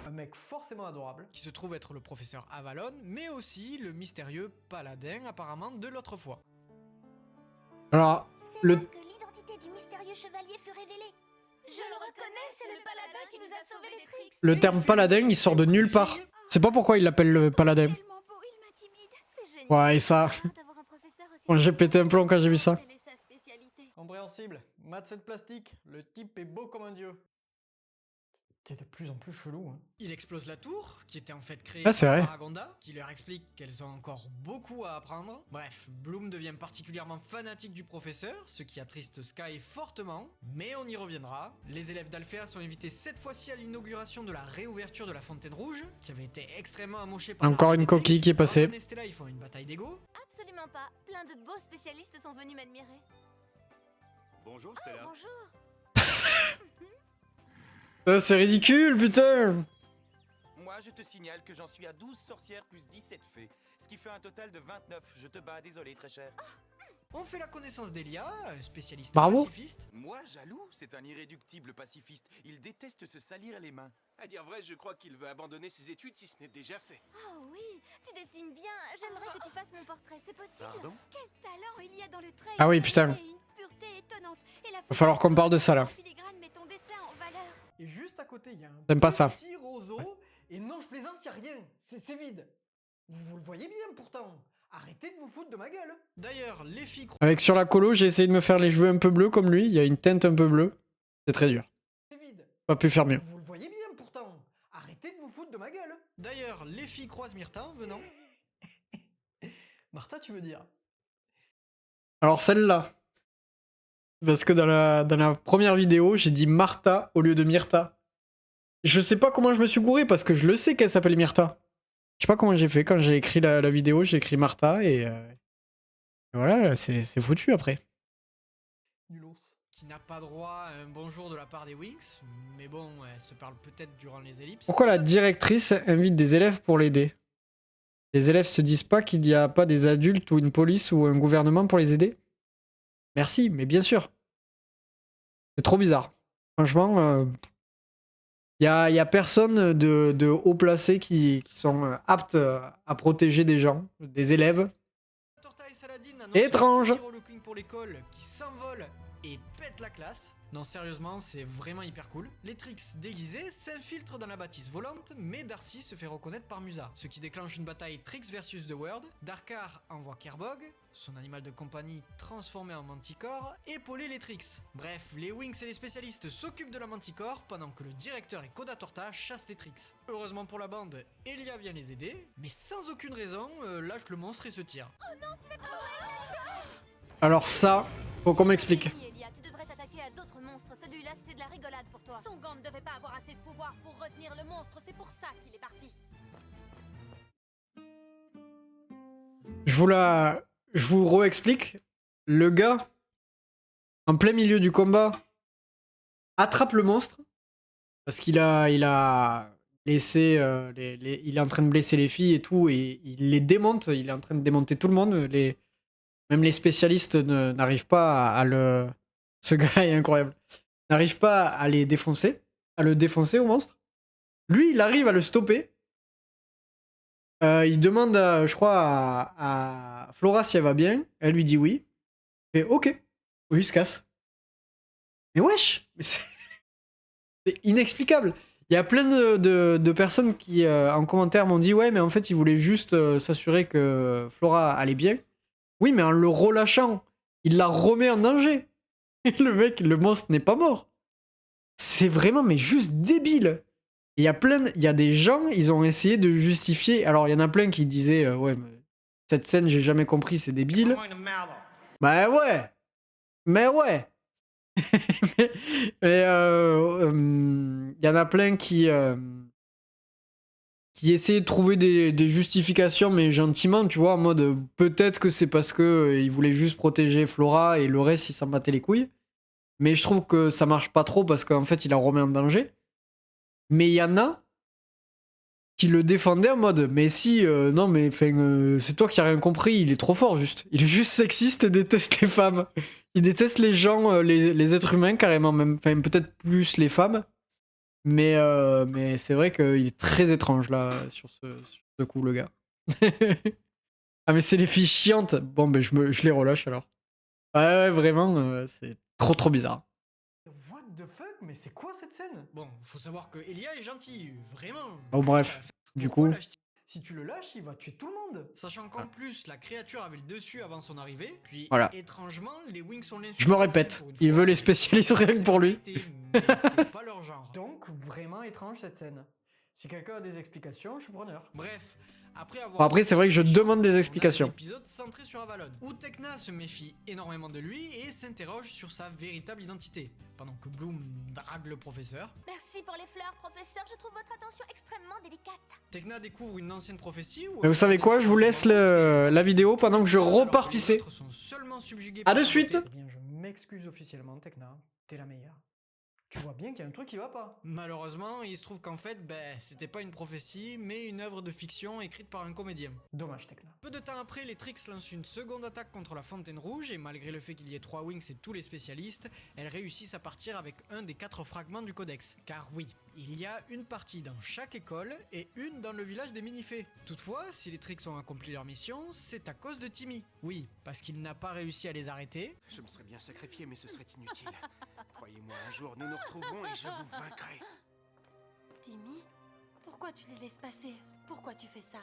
Un mec forcément adorable. Qui se trouve être le professeur Avalon, mais aussi le mystérieux paladin apparemment de l'autre fois. Alors, C'est le... là que l'identité du mystérieux chevalier fut révélée. Je le reconnais, c'est le paladin qui nous a sauvés les Trix. le terme paladin, il sort de nulle part. C'est pas pourquoi il l'appelle le paladin. Tellement beau, il m'intimide. C'est génial. Ouais, et ça... D'avoir un professeur aussi Bon, j'ai pété un plomb quand j'ai vu ça. Quelle est sa spécialité? Compréhensible. Mat 7 plastique. Le type est beau comme un dieu. C'est de plus en plus chelou. Hein. Il explose la tour, qui était en fait créée Ah, c'est par vrai. Faragonda, qui leur explique qu'elles ont encore beaucoup à apprendre. Bref, Bloom devient particulièrement fanatique du professeur, ce qui attriste Sky fortement, mais on y reviendra. Les élèves d'Alphéa sont invités cette fois-ci à l'inauguration de la réouverture de la Fontaine Rouge, qui avait été extrêmement amochée par Encore l'armée une des Trix. coquille qui est passée. Brandon et Stella, ils font une bataille d'ego. Absolument pas. Plein de beaux spécialistes sont venus m'admirer. Bonjour Stella. Bonjour. C'est ridicule, putain. Moi, je te signale que j'en suis à 12 sorcières plus 17 fées, ce qui fait un total de 29. Je te bats, désolé, très cher. On fait la connaissance d'Elia, un spécialiste Bravo. pacifiste. Moi, jaloux, c'est un irréductible pacifiste. Il déteste se salir les mains. À dire vrai, je crois qu'il veut abandonner ses études si ce n'est déjà fait. Oh oui, tu dessines bien. J'aimerais que tu fasses mon portrait, c'est possible. Pardon? Quel talent il y a dans le trait. Ah oui, putain. Et une pureté étonnante. Et la Va falloir qu'on parle de ça, là. filigrane met ton dessin en valeur. Et juste à côté, il y a un J'aime pas ça. petit roseau. Et non, je plaisante, il n'y a rien. C'est vide. Vous le voyez bien pourtant. Arrêtez de vous foutre de ma gueule. D'ailleurs, les filles Avec sur la colo, j'ai essayé de me faire les cheveux un peu bleus comme lui. Il y a une teinte un peu bleue. C'est très dur. C'est vide. Pas pu faire mieux. Vous le voyez bien pourtant. Arrêtez de vous foutre de ma gueule. D'ailleurs, les filles croisent Myrtha en venant. Martha, tu veux dire? Alors celle-là. Parce que dans la première vidéo, j'ai dit Martha au lieu de Myrtha. Je sais pas comment je me suis gouré parce que je le sais qu'elle s'appelle Myrtha. Je sais pas comment j'ai fait. Quand j'ai écrit la vidéo, j'ai écrit Martha et voilà, c'est foutu après. Nulos. Qui n'a pas droit à un bonjour de la part des Winx, mais bon, elle se parle peut-être durant les ellipses. Pourquoi la directrice invite des élèves pour l'aider? Les élèves se disent pas qu'il n'y a pas des adultes ou une police ou un gouvernement pour les aider? Merci, mais bien sûr. C'est trop bizarre. Franchement, il y a personne de haut placé qui sont aptes à protéger des gens, des élèves. Torta et Saladin annoncent Étrange. un petit relooking pour l'école qui s'envole et pète la classe. Non, sérieusement, c'est vraiment hyper cool. Les Trix déguisés s'infiltrent dans la bâtisse volante, mais Darcy se fait reconnaître par Musa, ce qui déclenche une bataille Trix versus The World. Darkar envoie Kerbog, son animal de compagnie transformé en Manticore, épauler les Trix. Bref, les Winx et les spécialistes s'occupent de la Manticore pendant que le directeur et Coda Torta chassent les Trix. Heureusement pour la bande, Elia vient les aider, mais sans aucune raison, lâche le monstre et se tire. Alors ça, faut qu'on m'explique. Oui, Elia, tu devrais t'attaquer à d'autres monstres. Celui-là, c'était de la rigolade pour toi. Son gant ne devait pas avoir assez de pouvoir pour retenir le monstre. C'est pour ça qu'il est parti. Je vous re-explique. Le gars, en plein milieu du combat, attrape le monstre parce qu'il a laissé, il est en train de blesser les filles et tout, et il les démonte. Il est en train de démonter tout le monde. Même les spécialistes n'arrivent pas à le. Ce gars est incroyable. N'arrivent pas à les défoncer, à le défoncer au monstre. Lui, il arrive à le stopper. Il demande, je crois, à Flora si elle va bien. Elle lui dit oui. Et ok. Oui, il se casse. Mais wesh, mais c'est inexplicable. Il y a plein de personnes qui, en commentaire, m'ont dit ouais, mais en fait, il voulait juste s'assurer que Flora allait bien. Oui, mais en le relâchant, il la remet en danger. Et le monstre n'est pas mort. C'est vraiment, mais juste débile. Il y a des gens, ils ont essayé de justifier. Alors, il y en a plein qui disaient ouais, mais cette scène, j'ai jamais compris, c'est débile. Bah ouais. Mais ouais. Mais il y en a plein qui essayaient de trouver des justifications, mais gentiment, tu vois, en mode peut-être que c'est parce que il voulait juste protéger Flora et le reste, il s'en battait les couilles. Mais je trouve que ça marche pas trop parce qu'en fait, il la remet en danger. Mais il y en a qui le défendaient en mode mais si, non, mais c'est toi qui as rien compris, il est trop fort, juste. Il est juste sexiste et déteste les femmes. Il déteste les gens, les êtres humains carrément, même. Enfin, peut-être plus les femmes. Mais c'est vrai qu'il est très étrange là, sur ce coup, le gars. Ah, mais c'est les filles chiantes. Bon, ben je les relâche alors. Ouais, vraiment, c'est trop bizarre. What the fuck? Mais c'est quoi cette scène? Bon, faut savoir que Elia est gentil, vraiment. Bon, bref, du Pourquoi coup. lâche-t-il? Si tu le lâches, il va tuer tout le monde. Sachant qu'en plus, la créature avait le dessus avant son arrivée, puis Voilà. étrangement, les Winx sont l'insulte. Je me répète, il veut les spécialistes rien que pour lui. mais c'est pas leur genre. Donc, vraiment étrange cette scène. Si quelqu'un a des explications, je suis preneur. Bref, après avoir... Bon, après, c'est vrai que je demande des explications. On a un épisode centré sur Avalon, où Tecna se méfie énormément de lui et s'interroge sur sa véritable identité, pendant que Bloom drague le professeur. Merci pour les fleurs, professeur. Je trouve votre attention extrêmement délicate. Tecna découvre une ancienne prophétie où... Mais vous savez quoi, je vous laisse la vidéo pendant que je repars pisser. À de suite. Eh bien, je m'excuse officiellement, Tecna. T'es la meilleure. Tu vois bien qu'il y a un truc qui va pas. Malheureusement, il se trouve qu'en fait, c'était pas une prophétie, mais une œuvre de fiction écrite par un comédien. Dommage, Tecna. Peu de temps après, les Trix lancent une seconde attaque contre la Fontaine Rouge, et malgré le fait qu'il y ait 3 Wings et tous les spécialistes, elles réussissent à partir avec un des 4 fragments du codex. Car oui, il y a une partie dans chaque école, et une dans le village des Minifées. Toutefois, si les Trix ont accompli leur mission, c'est à cause de Timmy. Oui, parce qu'il n'a pas réussi à les arrêter. Je me serais bien sacrifié, mais ce serait inutile. Croyez-moi, un jour, nous nous retrouverons et je vous vaincrai. Timmy, pourquoi tu les laisses passer? Pourquoi tu fais ça?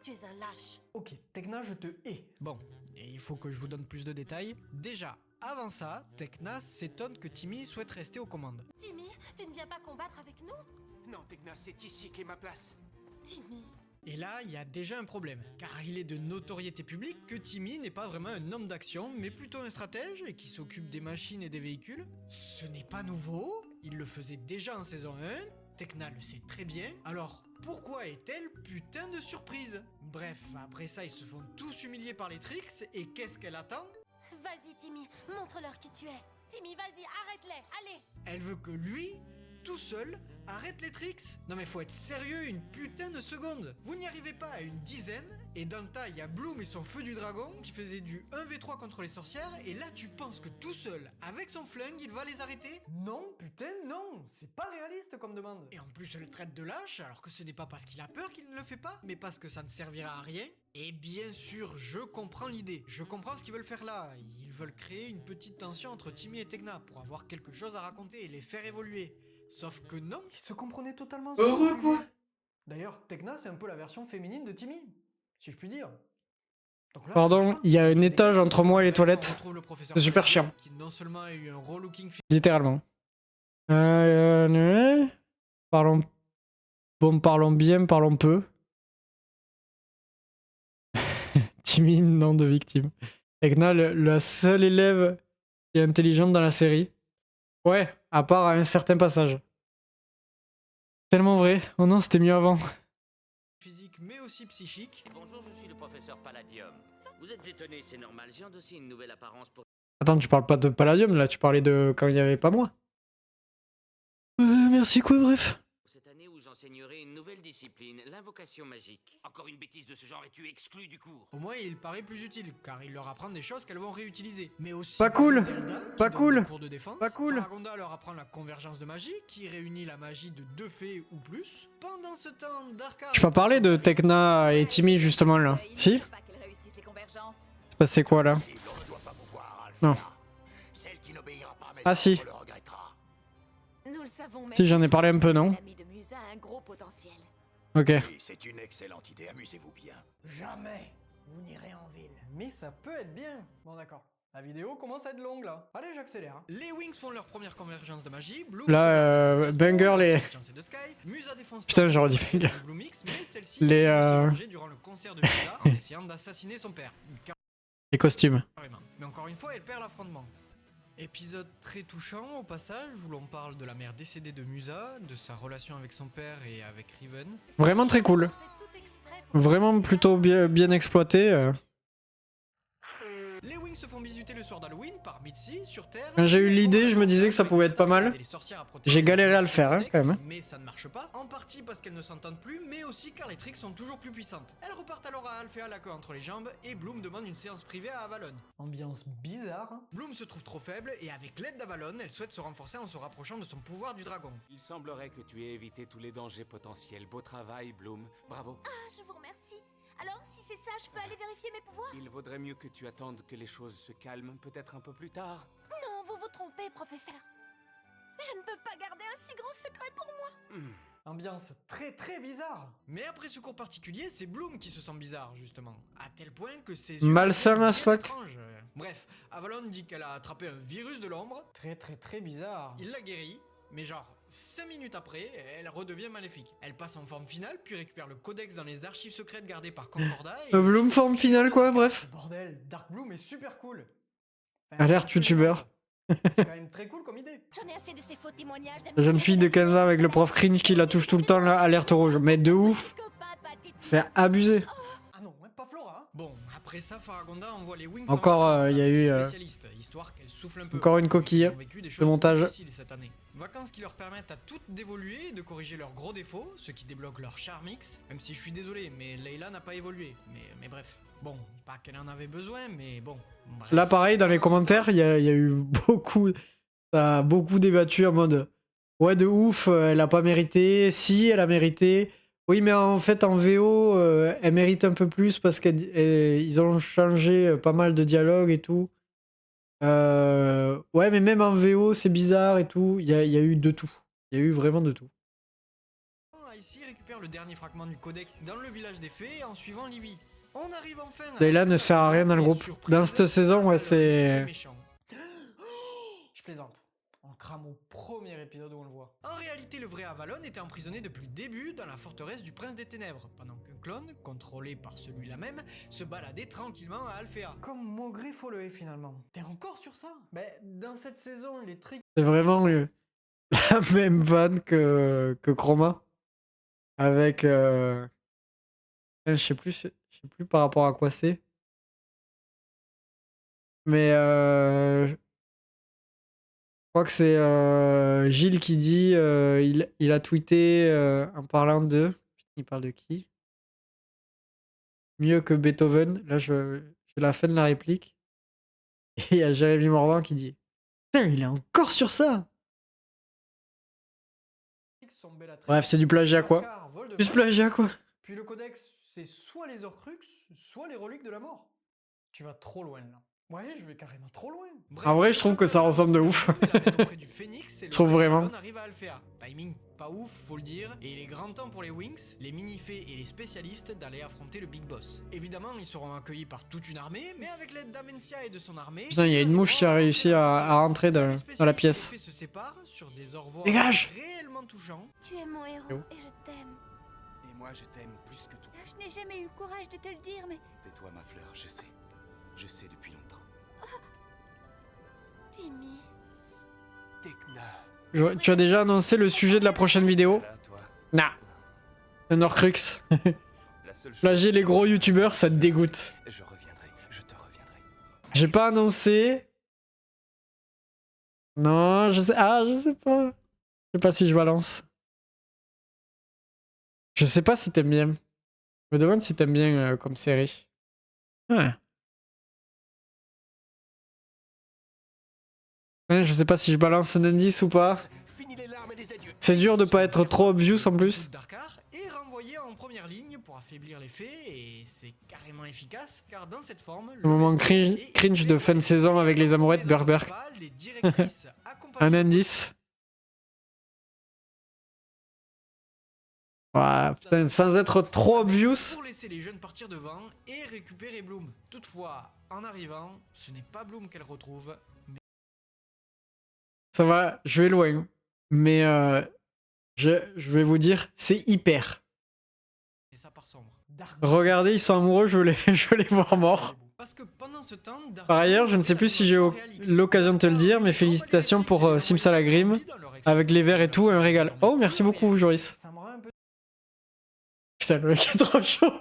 Tu es un lâche. Ok, Tecna, je te hais. Bon, et il faut que je vous donne plus de détails. Déjà, avant ça, Tecna s'étonne que Timmy souhaite rester aux commandes. Timmy, tu ne viens pas combattre avec nous? Non, Tecna, c'est ici qu'est ma place. Timmy. Et là, il y a déjà un problème, car il est de notoriété publique que Timmy n'est pas vraiment un homme d'action, mais plutôt un stratège et qui s'occupe des machines et des véhicules. Ce n'est pas nouveau, il le faisait déjà en saison 1, Tecna le sait très bien, alors pourquoi est-elle putain de surprise? Bref, après ça, ils se font tous humilier par les Trix, et qu'est-ce qu'elle attend? Vas-y, Timmy, montre-leur qui tu es. Timmy, vas-y, arrête-les, allez. Elle veut que lui, tout seul, arrête les Trix. Non mais faut être sérieux une putain de seconde. Vous n'y arrivez pas à une dizaine, et dans le tas il y a Bloom et son feu du dragon qui faisait du 1v3 contre les sorcières, et là tu penses que tout seul, avec son flingue, il va les arrêter? Non, putain, non. C'est pas réaliste comme demande. Et en plus elle le traite de lâche, alors que ce n'est pas parce qu'il a peur qu'il ne le fait pas, mais parce que ça ne servira à rien. Et bien sûr, je comprends l'idée. Je comprends ce qu'ils veulent faire là. Ils veulent créer une petite tension entre Timmy et Tecna pour avoir quelque chose à raconter et les faire évoluer. Sauf que non. Ils se comprenaient totalement sur Heureux, ce sujet. quoi. D'ailleurs, Tecna, c'est un peu la version féminine de Timmy, si je puis dire. Donc là, Pardon, il y a un étage entre moi et les On toilettes. retrouve le professeur C'est super Paladio, chiant. Qui non seulement a eu un relooking Littéralement. Parlons... Bon, parlons bien, parlons peu. Timmy, nom de victime. Tecna, la seule élève qui est intelligente dans la série. Ouais, à part à un certain passage. Tellement vrai. Oh non, c'était mieux avant. physique mais aussi psychique. Bonjour, je suis le professeur Palladium. Vous êtes étonné, c'est normal, j'ai endossé une nouvelle apparence pour... Attends, tu parles pas de Palladium là, tu parlais de quand il n'y avait pas moi. Merci quoi, bref. cette année où j'enseignerai une nouvelle discipline, l'invocation magique. Encore une bêtise de ce genre et tu es exclu du cours. Au moins, il paraît plus utile, car il leur apprend des choses qu'elles vont réutiliser. Mais aussi Pas cool. Zelda, qui Pas donne cool. des cours de défense. Pas cool. Faragonda leur apprend la convergence de magie, qui réunit la magie de 2 fées ou plus. Pendant ce temps, Darkar... Je peux pas parler de Tecna et Timmy justement là. Si? C'est passé quoi là? Non. Ah si. Nous le savons même. Si, j'en ai parlé un peu, non? L'ami de Musa a un gros potentiel. Ok. C'est une excellente idée, amusez-vous bien. Jamais vous n'irez en ville. Mais ça peut être bien. Bon d'accord. La vidéo commence à être longue là. Allez, j'accélère. Hein. Les Wings font leur première convergence de magie. Bloom Là, Banger les... de Sky. Musa défonce Putain, j'aurais dit Banger. Bloomix, mais celle-ci Les, décide de se venger durant le concert de Musa en essayant d'assassiner son père. Les costumes. Carrément. Mais encore une fois, elle perd l'affrontement. Épisode très touchant au passage où l'on parle de la mère décédée de Musa, de sa relation avec son père et avec Riven. Vraiment très cool. Vraiment plutôt bien exploité. Les Wings se font bisuter le soir d'Halloween par Mitzi sur Terre. Quand j'ai eu l'idée, je me disais que ça pouvait être pas mal. J'ai galéré à le faire, hein, quand même. Mais ça ne marche pas, en partie parce qu'elles ne s'entendent plus, mais aussi car les Trix sont toujours plus puissantes. Elles repartent alors à Alphéa la queue entre les jambes et Bloom demande une séance privée à Avalon. Ambiance bizarre. Hein. Bloom se trouve trop faible et avec l'aide d'Avalon, elle souhaite se renforcer en se rapprochant de son pouvoir du dragon. Il semblerait que tu aies évité tous les dangers potentiels. Beau travail, Bloom. Bravo. Ah, je vous remercie. Alors, si c'est ça, je peux aller vérifier mes pouvoirs? Il vaudrait mieux que tu attendes que les choses se calment, peut-être un peu plus tard. Non, vous vous trompez, professeur. Je ne peux pas garder un si grand secret pour moi. Ambiance très bizarre. Mais après ce cours particulier, c'est Bloom qui se sent bizarre, justement. À tel point que ses yeux... Malsain as fuck. Bref, Avalon dit qu'elle a attrapé un virus de l'ombre. Très bizarre. Il la guérit, Mais genre, 5 minutes après, elle redevient maléfique. Elle passe en forme finale, puis récupère le codex dans les archives secrètes gardées par Concordat et... Bloom forme finale quoi, bref. Bordel, Dark Bloom est super cool. Alerte youtubeur. C'est quand même très cool comme idée. J'en ai assez de ces faux témoignages. La jeune fille de 15 ans avec le prof cringe qui la touche tout le temps, là, alerte rouge. Mais de ouf. C'est abusé. Ah non, pas Flora. Bon, après ça, Faragonda envoie les Wings Encore, en vacances y a avec eu, des spécialistes, histoire qu'elles soufflent un peu. encore une coquille Ils ont vécu des de choses montage. difficiles cette année. Vacances qui leur permettent à toutes d'évoluer et de corriger leurs gros défauts, ce qui débloque leur charmix. Même si je suis désolé, mais Layla n'a pas évolué. Mais bref. Bon, pas qu'elle en avait besoin, mais bon. Bref. Là, pareil, dans les commentaires, il y a eu beaucoup... Ça a beaucoup débattu en mode... Ouais, de ouf, elle a pas mérité. Si, elle a mérité. Oui, mais en fait, en VO, elle mérite un peu plus parce qu'ils ont changé pas mal de dialogues et tout. Ouais, mais même en VO, c'est bizarre et tout. Il y a eu de tout. Il y a eu vraiment de tout. Ici récupère le dernier fragment du codex dans le village des fées en suivant Livy. On arrive enfin à Layla ne sert à rien dans le groupe. Dans cette saison, ouais, c'est... Je plaisante. On crame au premier épisode où on le voit. En réalité, le vrai Avalon était emprisonné depuis le début dans la forteresse du Prince des Ténèbres, pendant qu'un clone, contrôlé par celui-là même, se baladait tranquillement à Alphéa. Comme Maugré Followé finalement. T'es encore sur ça? Mais dans cette saison, les tricks... C'est vraiment la même vanne que Chroma. Avec... Je sais plus par rapport à quoi c'est. Mais je crois que c'est Gilles qui dit il a tweeté en parlant de... Il parle de qui? Mieux que Beethoven. Là, j'ai la fin de la réplique. Et il y a Jérémy Morvan qui dit putain, il est encore sur ça! sont Bellatrix, Bref, c'est du plagiat quoi. Drakkar, Voldemort. Plus plagiat quoi. Puis le codex, c'est soit les Horcruxes, soit les reliques de la mort. Tu vas trop loin là. Ouais, je vais carrément trop loin. En vrai, je trouve que ça ressemble de ouf. Je trouve vraiment. Arrive à Alphéa. Timing pas ouf, faut le dire, et il est grand temps pour les Wings, les mini-fées et les spécialistes d'aller affronter le Big Boss. Évidemment, ils seront accueillis par toute une armée, mais avec l'aide d'Amencia et de son armée... Putain, il y a une mouche qui a réussi à rentrer dans la pièce. Se séparent sur des au revoir Dégage! réellement touchants. Tu es mon héros et je t'aime. Et moi, je t'aime plus que tout. Je n'ai jamais eu le courage de te le dire, mais... Tais-toi, ma fleur, je sais. Je sais depuis longtemps. Timmy... Tekna. Tu as déjà annoncé le sujet de la prochaine vidéo? Nah. Un Horcrux. Plagier les gros youtubeurs, ça te dégoûte. Je reviendrai, je te reviendrai. J'ai pas annoncé. Non, je sais. Ah, je sais pas. Je sais pas si je balance. Je sais pas si t'aimes bien. Je me demande si t'aimes bien comme série. Ouais. Ouais, je sais pas si je balance un indice ou pas. C'est dur de pas être trop obvious en plus. Drakkar est renvoyé en première ligne pour affaiblir les fées et c'est carrément efficace car dans cette forme... Le moment cringe de fin de saison avec les amourettes Berber. Un indice. Ouais, putain, sans être trop obvious. Pour laisser les jeunes partir devant et récupérer Bloom. Toutefois, en arrivant, ce n'est pas Bloom qu'elle retrouve, mais... Ça va, je vais loin. Mais je vais vous dire, c'est hyper. Et ça part sombre. Regardez, ils sont amoureux, je veux les voir morts. Parce que pendant ce temps, Par ailleurs, je ne sais plus si j'ai l'occasion de te le dire, mais félicitations pour Simsalagrim. Avec les verres et tout, un régal. Oh, merci beaucoup, Joris. Ça me rend un peu... Putain, le mec est trop chaud.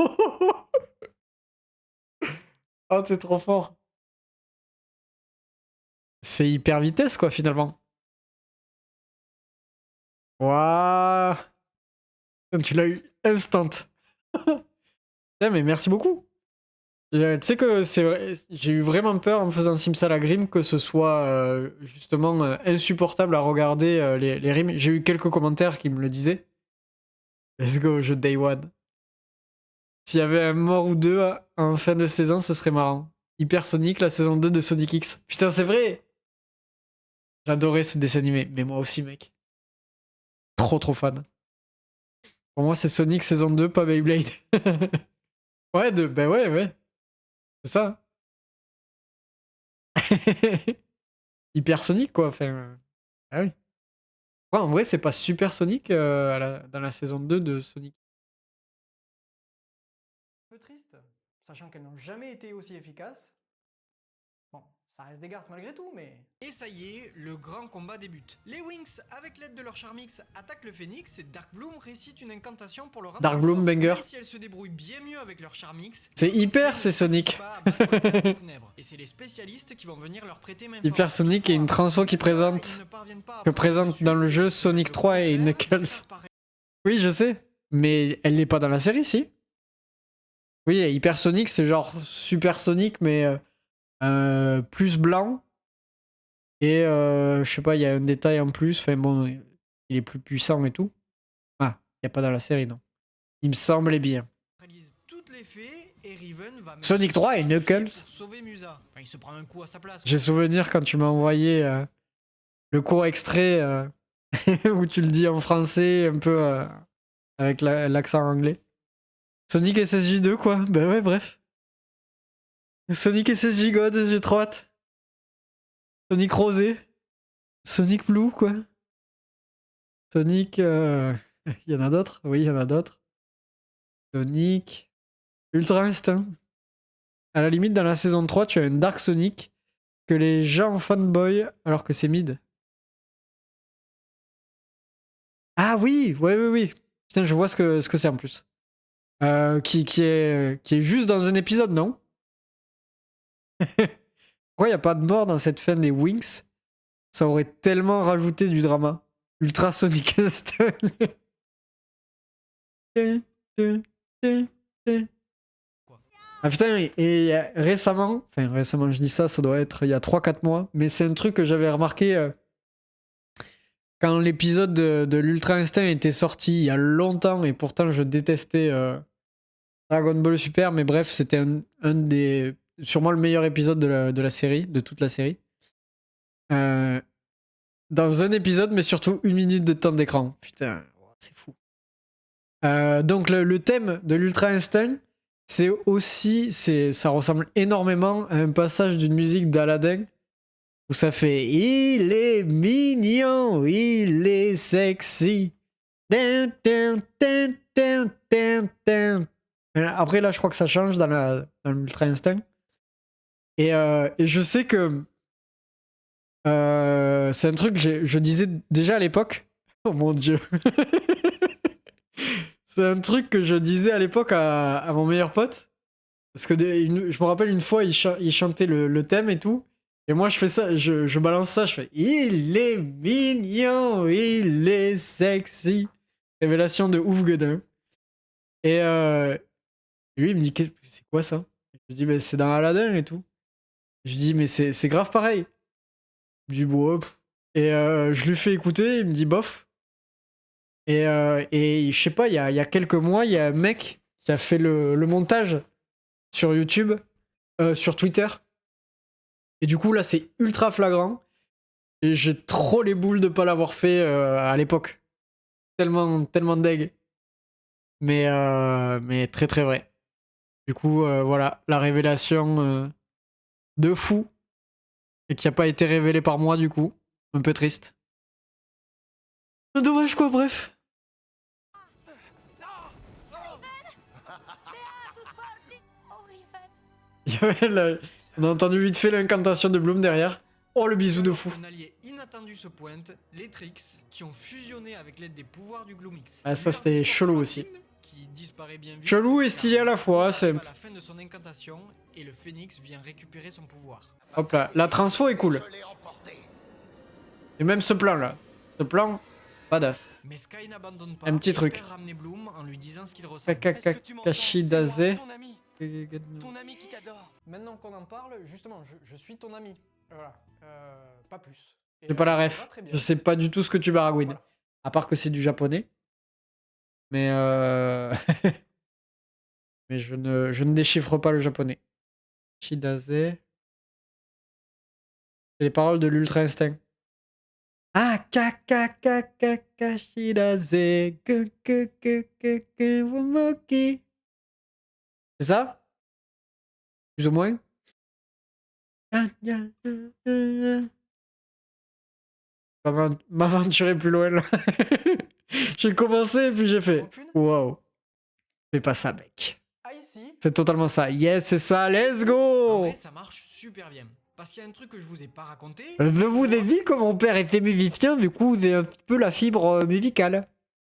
Oh, t'es trop fort. C'est hyper vitesse, quoi, finalement. Waouh. Tu l'as eu instant. Putain, mais merci beaucoup. Tu sais que c'est vrai, j'ai eu vraiment peur en faisant Simsalagrim que ce soit justement insupportable à regarder les rimes. J'ai eu quelques commentaires qui me le disaient. Let's go, jeu Day One. S'il y avait un mort ou deux en fin de saison, ce serait marrant. Hypersonic, la saison 2 de Sonic X. Putain, c'est vrai. J'adorais ce dessin animé, mais moi aussi, mec. Trop fan. Pour moi, c'est Sonic saison 2, pas Beyblade. Ouais, ben ouais. C'est ça. Hypersonic, quoi. Enfin, ah oui. Ouais, en vrai, c'est pas Super Sonic dans la saison 2 de Sonic. Un peu triste, sachant qu'elles n'ont jamais été aussi efficaces. Bon, ça reste des garces malgré tout, mais... Et ça y est, le grand combat débute. Les Wings, avec l'aide de leur Charmix, attaquent le Phénix et Dark Bloom récite une incantation pour le rendre Dark plus Bloom fort. banger. Même si elle se débrouille bien mieux avec leur Charmix, C'est les hyper, Sonic c'est ne Sonic. suffisent pas à battre le prince des ténèbres. Et c'est les spécialistes qui vont venir leur prêter main Hyper forte. Sonic et une transfo qui présente dans le jeu Sonic 3 et Knuckles. Oui, je sais. Mais elle n'est pas dans la série, si? Oui, Hyper Sonic, c'est genre Super Sonic, mais plus blanc. Et je sais pas, il y a un détail en plus. Enfin bon, il est plus puissant et tout. Ah, il n'y a pas dans la série, non. Il me semblait bien. Toutes les fées et Riven va même Sonic 3 et se sacrifier Knuckles. pour sauver Musa. Enfin, il se prend un coup à sa place. J'ai souvenir quand tu m'as envoyé le court extrait où tu le dis en français, un peu avec l'accent anglais. Sonic SSJ2, quoi. Ben ouais, bref. Sonic SSJ God, j'ai trop hâte. Sonic Rosé. Sonic Blue, quoi. Sonic... Il y en a d'autres? Oui, il y en a d'autres. Sonic... Ultra Instinct. À la limite, dans la saison 3, tu as un Dark Sonic que les gens fanboy alors que c'est mid. Ah oui, oui. Putain, je vois ce que c'est en plus. Qui est juste dans un épisode, non? Pourquoi il n'y a pas de mort dans cette fin des Wings? Ça aurait tellement rajouté du drama. Ultra Sonic Instinct. Ah putain, et récemment, je dis ça, ça doit être il y a 3-4 mois, mais c'est un truc que j'avais remarqué quand l'épisode de l'Ultra Instinct était sorti il y a longtemps, et pourtant je détestais Dragon Ball Super, mais bref, c'était un des... sûrement le meilleur épisode de la série, de toute la série. Dans un épisode, mais surtout 1 minute de temps d'écran. Putain, c'est fou. Donc le thème de l'Ultra Instinct, c'est aussi, ça ressemble énormément à un passage d'une musique d'Aladdin où ça fait « Il est mignon, il est sexy. » Après là, je crois que ça change dans l'Ultra Instinct. Et je sais que c'est un truc que je disais déjà à l'époque. Oh mon dieu. C'est un truc que je disais à l'époque à mon meilleur pote. Parce que je me rappelle une fois, il chantait le thème et tout. Et moi, je fais ça, je balance ça, je fais « Il est mignon, il est sexy. » Révélation de ouf Godin. Et lui, il me dit « C'est quoi ça ?» Je lui dis bah, « C'est dans Aladdin et tout. » Je lui dis « Mais c'est grave pareil. » Je lui dis « Bon, hop. » Et je lui fais écouter, il me dit « Bof. » Et je sais pas, il y a quelques mois, il y a un mec qui a fait le montage sur YouTube, sur Twitter. Et du coup, là, c'est ultra flagrant. Et j'ai trop les boules de pas l'avoir fait à l'époque. Tellement deg. Mais très très vrai. Du coup, voilà, la révélation de fou. Et qui a pas été révélée par moi, du coup. Un peu triste. Dommage, quoi, bref. On a entendu vite fait l'incantation de Bloom derrière. Oh, le bisou de fou. Un allié inattendu se pointe, les Trix, qui ont fusionné avec l'aide des pouvoirs du Gloomix. Ah, ça c'était chelou aussi. Qui disparaît bien vite, Chelou et stylé à la fois, c'est... à la fin de son incantation, et le Phénix vient récupérer son pouvoir. Hop là, la transfo est cool. Et même ce plan là. Ce plan, badass. Mais Sky n'abandonne pas. Un petit et truc. espère ramener Bloom en lui disant ce qu'il ressent. Kashidase. Ton ami qui t'adore. Maintenant qu'on en parle, justement, je suis ton ami. Voilà. Pas plus. J'ai pas la ça ref. va très bien. Je sais pas du tout ce que tu baragouines. Voilà. À part que c'est du japonais. Mais mais je ne déchiffre pas le japonais. Kashidase. C'est les paroles de l'Ultra Instinct. Ah, Kashidase. Wumoki. C'est ça? Plus ou moins? m'aventurer plus loin là. J'ai commencé et puis j'ai fait. Waouh. Fais pas ça, mec. Ah, ici. C'est totalement ça. Yes, c'est ça. Let's En go. vrai, ça marche super bien. Parce qu'il y a un truc que je vous ai pas raconté. Je vous ai dit que mon père était musicien, du coup, vous avez un petit peu la fibre musicale.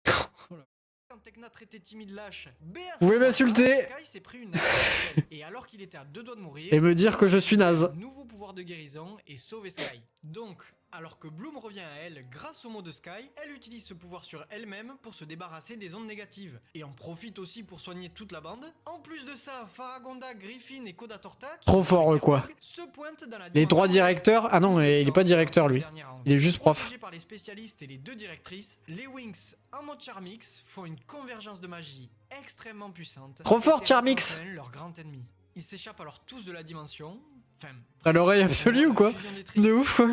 Quand Tekna traitait timide lâche, Vous pouvez m'insulter. Sky s'est pris une attaque. Et alors qu'il était à 2 doigts de mourir, Et me dire que je suis naze. nouveau pouvoir de guérison et sauver Sky. Donc, alors que Bloom revient à elle grâce au mot de Sky, elle utilise ce pouvoir sur elle-même pour se débarrasser des ondes négatives. Et en profite aussi pour soigner toute la bande. En plus de ça, Faragonda, Griffin et Koda Torta, Trop fort, quoi. se pointent dans la Les 3 dimension directeurs. Ah non, il est pas directeur, lui. Il est juste prof. Protégés par les spécialistes et les 2 directrices, les Winx en mode Charmix font une convergence de magie extrêmement puissante. Trop fort, et terrassent Charmix. enfin leur grand ennemi. Ils s'échappent alors tous de la dimension. Enfin, T'as l'oreille absolue ou quoi? De ouf, quoi.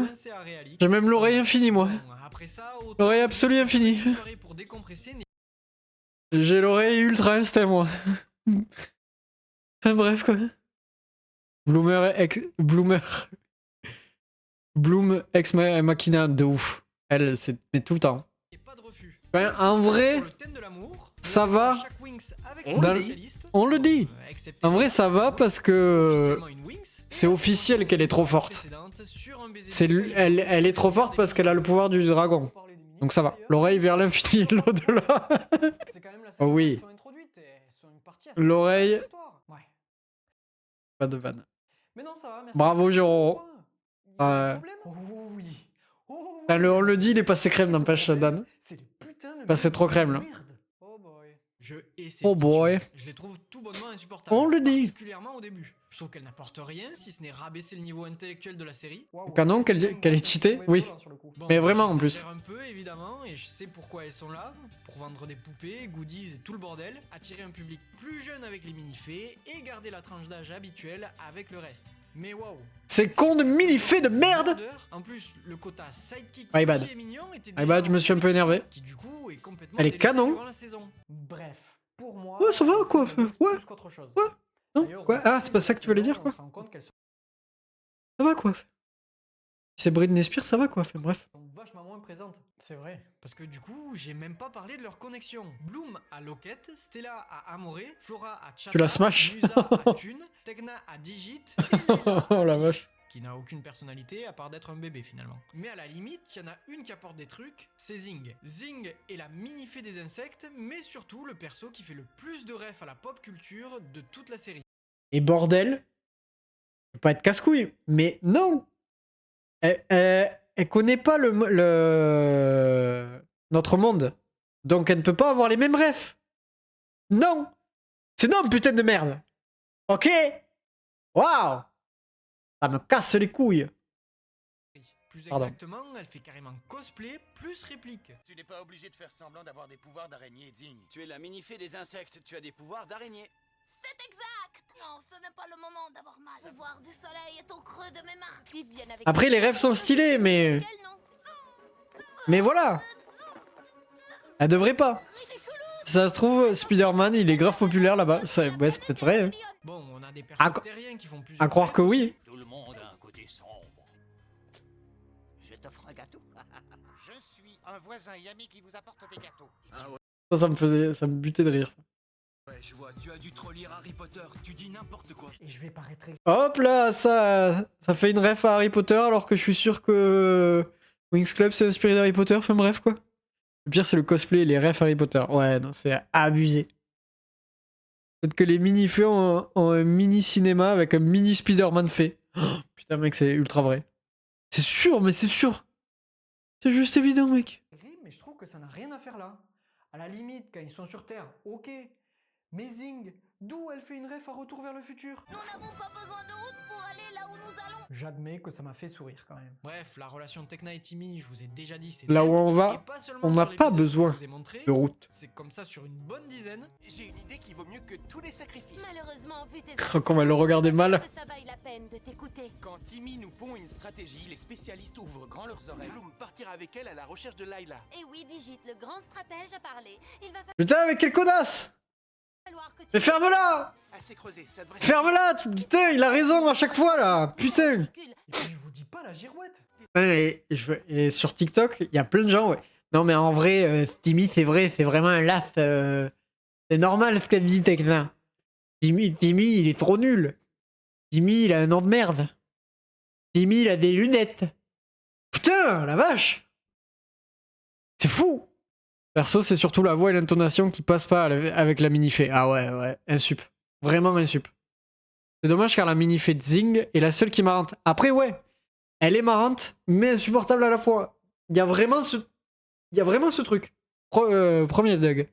J'ai même l'oreille infinie, moi. Après ça, L'oreille absolue infinie. pour décompresser. J'ai l'oreille ultra instinct, moi. Enfin, bref, quoi. Bloom ex machina de ouf. Elle, c'est mais tout le temps. Ben, en vrai, ça va. On le dit. En vrai, ça va parce que c'est officiel qu'elle est trop forte. Elle est trop forte parce qu'elle a le pouvoir du dragon. Donc ça va. L'oreille vers l'infini et l'au-delà. Oh oui. L'oreille. Pas de vanne. Mais non, ça va, merci. Bravo, Jérôme. Oh oui. On le dit, il est passé crème, n'empêche, Dan. Passé trop crème, là. Oh boy. Je les trouve tout bonnement insupportables. On le dit. Particulièrement au début. Je trouve qu'elles n'apportent rien si ce n'est rabaisser le niveau intellectuel de la série. Canon qu'elle est cheatée, oui. Bon, Mais vraiment, en plus. un peu évidemment, et je sais pourquoi elles sont là, pour vendre des poupées, goodies et tout le bordel, attirer un public plus jeune avec les mini-fées et garder la tranche d'âge habituelle avec le reste. Mais waouh. C'est con de mini-fées de merde. En plus, le quota sidekick My bad. qui est mignon était My bad, je me suis un peu énervé. qui du coup est complètement Elle est délaissé canon. durant la saison. Bref, pour moi. Ouais, ça va, quoi. Ouais. Plus qu'autre chose. Ouais. Non, quoi. Ah, c'est pas ça que tu voulais dire, quoi. On se rend compte qu'elles sont Ça va, quoi. Si c'est Britney Spears, ça va, quoi. Enfin, bref. vachement moins présentes. C'est vrai. Parce que du coup, j'ai même pas parlé de leur connexion. Bloom à Locket, Stella à Amore, Flora à Chata, Tu la smash. Musa à Thune, Tekna à Digit et Layla Oh à la Biff, vache. qui n'a aucune personnalité à part d'être un bébé finalement. Mais à la limite, il y en a une qui apporte des trucs, c'est Zing. Zing est la mini-fée des insectes, mais surtout le perso qui fait le plus de refs à la pop culture de toute la série. Et bordel, je veux pas être casse-couille, mais non. Elle connaît pas notre monde. Donc elle ne peut pas avoir les mêmes refs. Non. C'est non, putain de merde. Ok. Waouh. Ça me casse les couilles. Plus Pardon. exactement, elle fait carrément cosplay plus réplique. Tu n'es pas obligé de faire semblant d'avoir des pouvoirs d'araignée, Zing. Tu es la mini-fée des insectes, tu as des pouvoirs d'araignée. C'est exact. Non, ce n'est pas le moment d'avoir mal. Le pouvoir du soleil est au creux de mes mains. Ils viennent avec Après, les rêves sont stylés, mais... Mais voilà. Elle devrait pas. Si ça se trouve, Spider-Man, il est grave populaire là-bas. Ouais, c'est peut-être vrai. Hein. Bon, on a des À, personnes terriens qui font plus à croire que oui. Tout le monde a un côté sombre. Je t'offre un gâteau. Je suis un voisin et ami qui vous apporte des gâteaux. Ça me butait de rire. Ouais, je vois, tu as dû trop lire Harry Potter, tu dis n'importe quoi. Et je vais paraître très... Hop là, ça fait une ref à Harry Potter alors que je suis sûr que Winx Club s'est inspiré d'Harry Potter. Enfin bref quoi. Le pire c'est le cosplay et les refs Harry Potter. Ouais, non, c'est abusé. Peut-être que les mini-feux ont un mini-cinéma avec un mini Spider-Man fait. Oh, putain mec, c'est ultra vrai. C'est sûr, mais c'est sûr. C'est juste évident mec. Mais je trouve que ça n'a rien à faire là. À la limite, quand ils sont sur Terre, ok. Mais Zing, d'où elle fait une ref à Retour vers le futur? Nous n'avons pas besoin de route pour aller là où nous allons. J'admets que ça m'a fait sourire quand même. Bref, la relation Tekna et Timmy, je vous ai déjà dit, c'est Là où on Et va, pas seulement on sur n'a pas l'épisode besoin que je vous ai montré, de route. c'est comme ça sur une bonne dizaine. J'ai une idée qui vaut mieux que tous les sacrifices. Malheureusement, vu tes Comme elle le regardait mal. que ça vaille la peine de t'écouter. Quand Timmy nous pond une stratégie, les spécialistes ouvrent grand leurs oreilles. Bloom partira avec elle à la recherche de Layla. Et oui, Digit, le grand stratège a parlé. Il va faire Putain, mais quelle connasse! Mais ferme-la! Assez creusé, ça devrait... Ferme-la! Putain, il a raison à chaque fois là! Putain! Et puis je vous dis pas la girouette. Ouais, et sur TikTok, il y a plein de gens, ouais. Non, mais en vrai, Timmy, c'est vrai, c'est vraiment un laf. C'est normal ce qu'a dit Texan. Timmy, il est trop nul. Timmy, il a un nom de merde. Timmy, il a des lunettes. Putain, la vache! C'est fou! Perso, c'est surtout la voix et l'intonation qui passent pas avec la mini-fée. Ah ouais, insup. Vraiment insup. C'est dommage car la mini-fée de Zing est la seule qui est marrante. Après, ouais, elle est marrante, mais insupportable à la fois. Il y a vraiment ce truc. Premier Doug.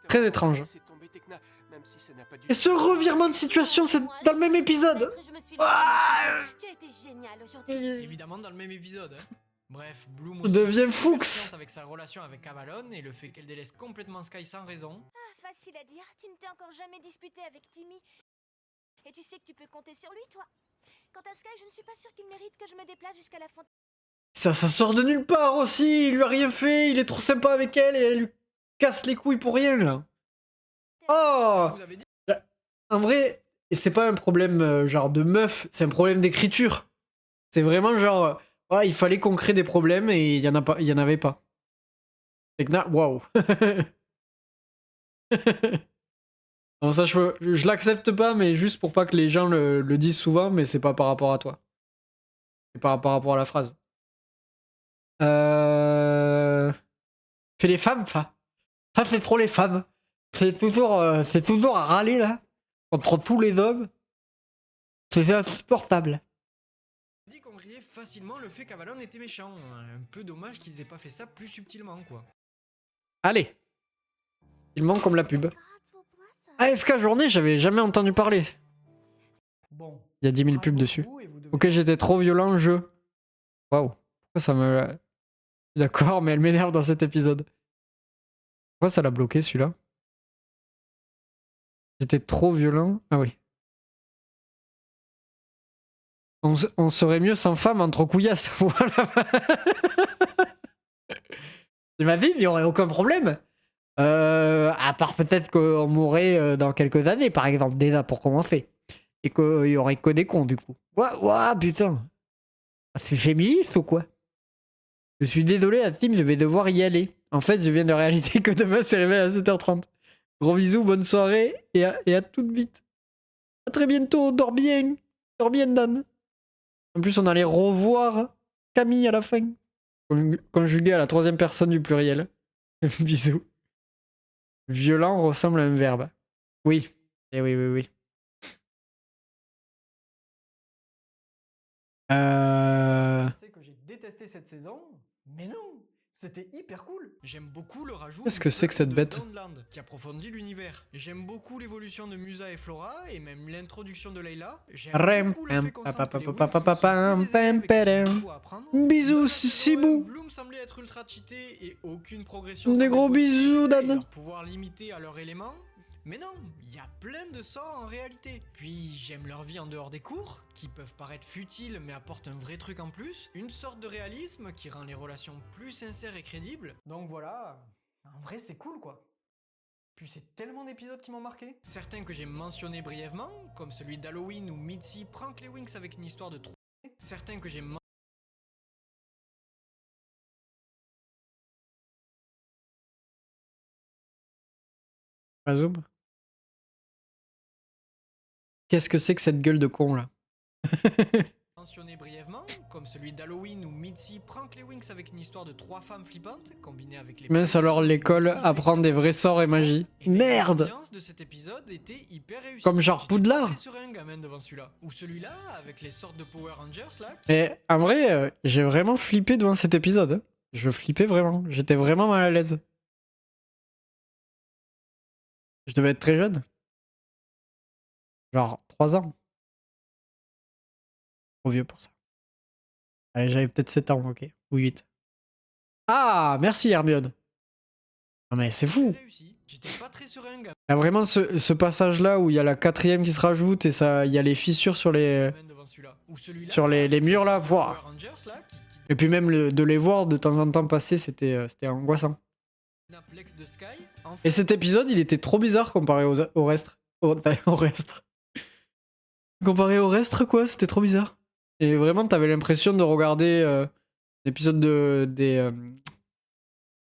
Très étrange. Et ce revirement de situation, c'est dans le même épisode. Tu as été génial aujourd'hui. C'est évidemment dans le même épisode. Hein. Bref, Bloom Il devient Fuchs. patiente avec sa relation avec Avalon et le fait qu'elle délaisse complètement Sky sans raison. Ah, facile à dire. Tu ne t'es encore jamais disputé avec Timmy. Et tu sais que tu peux compter sur lui, toi. Quant à Sky, je ne suis pas sûre qu'il mérite que je me déplace jusqu'à la fontaine. Ça sort de nulle part aussi. Il lui a rien fait. Il est trop sympa avec elle et elle lui casse les couilles pour rien là. Oh! Vous avez dit En vrai, c'est pas un problème genre de meuf, c'est un problème d'écriture. C'est vraiment genre, il fallait qu'on crée des problèmes et il y en avait pas. Waouh. Non, ça je l'accepte pas, mais juste pour pas que les gens le disent souvent, mais c'est pas par rapport à toi. C'est par rapport à la phrase. Fais les femmes, ça c'est trop les femmes. C'est toujours à râler là. Contre tous les hommes. C'est insupportable. dit qu'on riait facilement le fait qu'Avalon était méchant. Un peu dommage qu'ils aient pas fait ça plus subtilement, quoi. Allez. Il manque comme la pub. AFK journée, j'avais jamais entendu parler. Bon. Il y a 10 000 pubs dessus. Ok, j'étais trop violent, jeu. Waouh. Pourquoi ça me... D'accord, mais elle m'énerve dans cet épisode. Pourquoi ça l'a bloqué, celui-là? J'étais trop violent. Ah oui. On serait mieux sans femme entre couillasses. Voilà. Ma vie, il n'y aurait aucun problème. À part peut-être qu'on mourrait dans quelques années, par exemple, déjà pour commencer. Et qu'il y aurait que des cons, du coup. Ouah, putain. C'est féministe ou quoi? Je suis désolé, la team, je vais devoir y aller. En fait, je viens de réaliser que demain, c'est réveil à 7h30. Gros bisous, bonne soirée et à toute vite. À très bientôt, dors bien. Dors bien, Dan. En plus, on allait revoir Camille à la fin. Conjugué à la troisième personne du pluriel. Bisous. Violent ressemble à un verbe. Oui. Eh oui. Je sais que j'ai détesté cette saison, mais non, c'était hyper cool. J'aime beaucoup le rajout. Qu'est-ce que c'est que cette bête? Dawnland, qui approfondit l'univers. J'aime beaucoup l'évolution de Musa et Flora et même l'introduction de Layla. J'aime beaucoup le fait qu'on sente que les Wings sont des élèves avec beaucoup à apprendre. Bisous, Sibou. Bloom semblait être ultra cheaté et aucune progression. Des gros semblait possible, bisous, et Dan. leur pouvoir limité à leur élément. Mais non, il y a plein de sorts en réalité. Puis j'aime leur vie en dehors des cours, qui peuvent paraître futiles mais apportent un vrai truc en plus. Une sorte de réalisme qui rend les relations plus sincères et crédibles. Donc voilà, en vrai c'est cool quoi. Puis c'est tellement d'épisodes qui m'ont marqué. Certains que j'ai mentionnés brièvement, comme celui d'Halloween où Mitzi prank les Wings avec une histoire de trou. Certains que j'ai Zoom. Qu'est-ce que c'est que cette gueule de con là? mentionné brièvement, comme celui d'Halloween où Mitzi prank les Wings avec une histoire de 3 femmes flippantes, combinée avec les... Mince alors l'école apprend des vrais sorts et magie. Merde! L'ambiance de cet épisode était hyper réussie. Comme genre J'étais Poudlard. très serein gamin devant celui-là. Ou celui-là, avec les sortes de Power Rangers là. Mais en vrai, j'ai vraiment flippé devant cet épisode. Hein. Je flippais vraiment. J'étais vraiment mal à l'aise. Je devais être très jeune. Genre 3 ans. Trop vieux pour ça. Allez, j'avais peut-être 7 ans, ok. Ou 8. Ah, merci Hermione. Non mais c'est fou. J'étais pas très serein gamin Il y a vraiment ce passage-là où il y a la 4ème qui se rajoute et il y a les fissures sur les devant celui-là. Ou celui-là, sur les avec murs là. sortes de Power Wow. Rangers, là qui... Et puis même de les voir de temps en temps passer, c'était angoissant. Naplex de Sky, Et cet épisode, il était trop bizarre comparé au reste. Au reste. Comparé au reste, quoi, c'était trop bizarre. Et vraiment, t'avais l'impression de regarder l'épisode des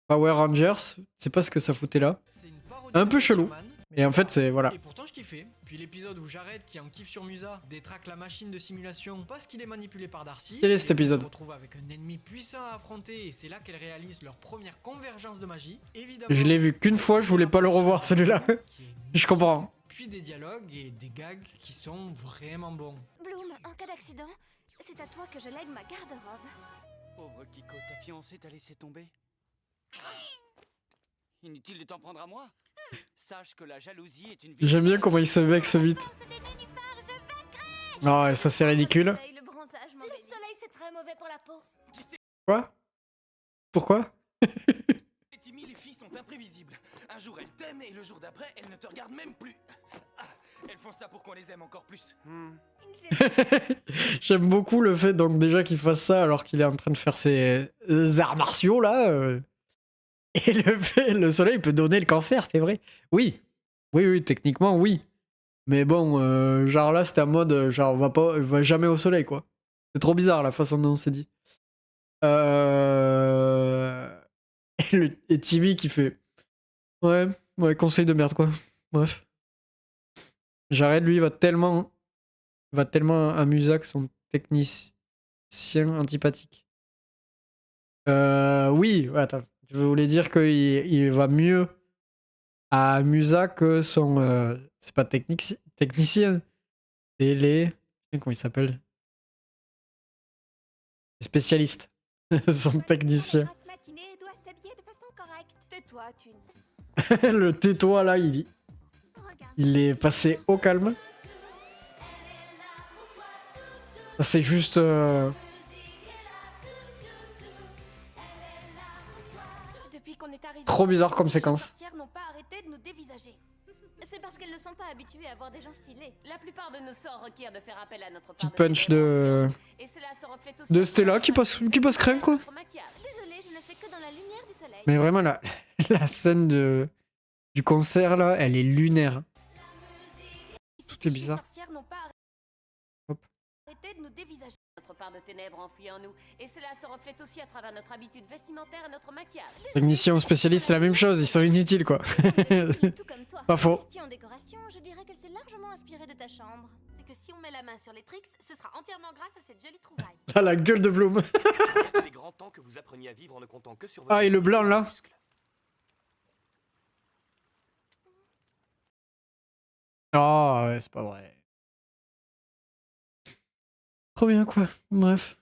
Power Rangers. C'est pas ce que ça foutait là. Un peu chelou. Et en fait, c'est voilà. Et pourtant, je kiffais. Puis l'épisode où Jared, qui en kiffe sur Musa, détraque la machine de simulation parce qu'il est manipulé par Darcy. Quel est cet épisode? Se retrouve avec un ennemi puissant à affronter et c'est là qu'elle réalise leur première convergence de magie. Évidemment, Je l'ai vu qu'une fois, je voulais pas le revoir celui-là. Je comprends. Puis des dialogues et des gags qui sont vraiment bons. Bloom, en cas d'accident, c'est à toi que je lègue ma garde-robe. Pauvre Kiko, ta fiancée t'a laissé tomber. Inutile de t'en prendre à moi. Sache que la jalousie est une... J'aime bien comment il se vexe vite. Non, ça c'est ridicule. Le soleil, c'est très mauvais pour la peau. Tu sais, Quoi? Pourquoi? Timmy, les filles sont imprévisibles. Un jour elles t'aiment et le jour d'après elles ne te regardent même plus. Ah, elles font ça pour qu'on les aime encore plus. J'aime beaucoup le fait donc déjà qu'il fasse ça alors qu'il est en train de faire ses arts martiaux là. Et le soleil peut donner le cancer, c'est vrai. Oui. Oui, techniquement oui. Mais bon, genre là c'était en mode genre on va jamais au soleil quoi. C'est trop bizarre la façon dont on s'est dit. Et Timmy qui fait ouais, conseil de merde quoi. Bref. Jared lui va tellement à Musac, son technicien antipathique. Oui, attends. Je voulais dire qu'il va mieux à Musa que son... c'est pas technicien. C'est les... Comment il s'appelle? Spécialiste. Son technicien. Le tais-toi là, il est passé au calme. Ça c'est juste... Trop bizarre comme séquence. Les sorcières n'ont pas arrêté de nous dévisager. C'est parce qu'elles ne sont pas habituées à voir des gens stylés. La plupart de nos sorts requièrent de faire appel à notre part Petit punch de Stella qui passe crème quoi. Désolée, je ne fais que dans la lumière du soleil. Mais vraiment la scène du concert là, elle est lunaire. Tout est bizarre. Les sorcières n'ont pas Hop. arrêté de nous dévisager. Notre part de ténèbres enfouie en nous. Et cela se reflète aussi à travers notre habitude vestimentaire et notre maquillage. Technicien ou spécialiste, c'est la même chose, ils sont inutiles quoi. Tout comme toi. Pas faux. En décoration, je dirais qu'elle s'est largement inspirée de ta chambre. C'est que si on met la main sur les tricks, ce sera entièrement grâce à cette jolie trouvaille. Ah la gueule de Bloom. Il est grand temps que vous appreniez à vivre en ne comptant que sur vos Ah et le blanc là. Ah ouais, c'est pas vrai. Trop bien quoi, bref.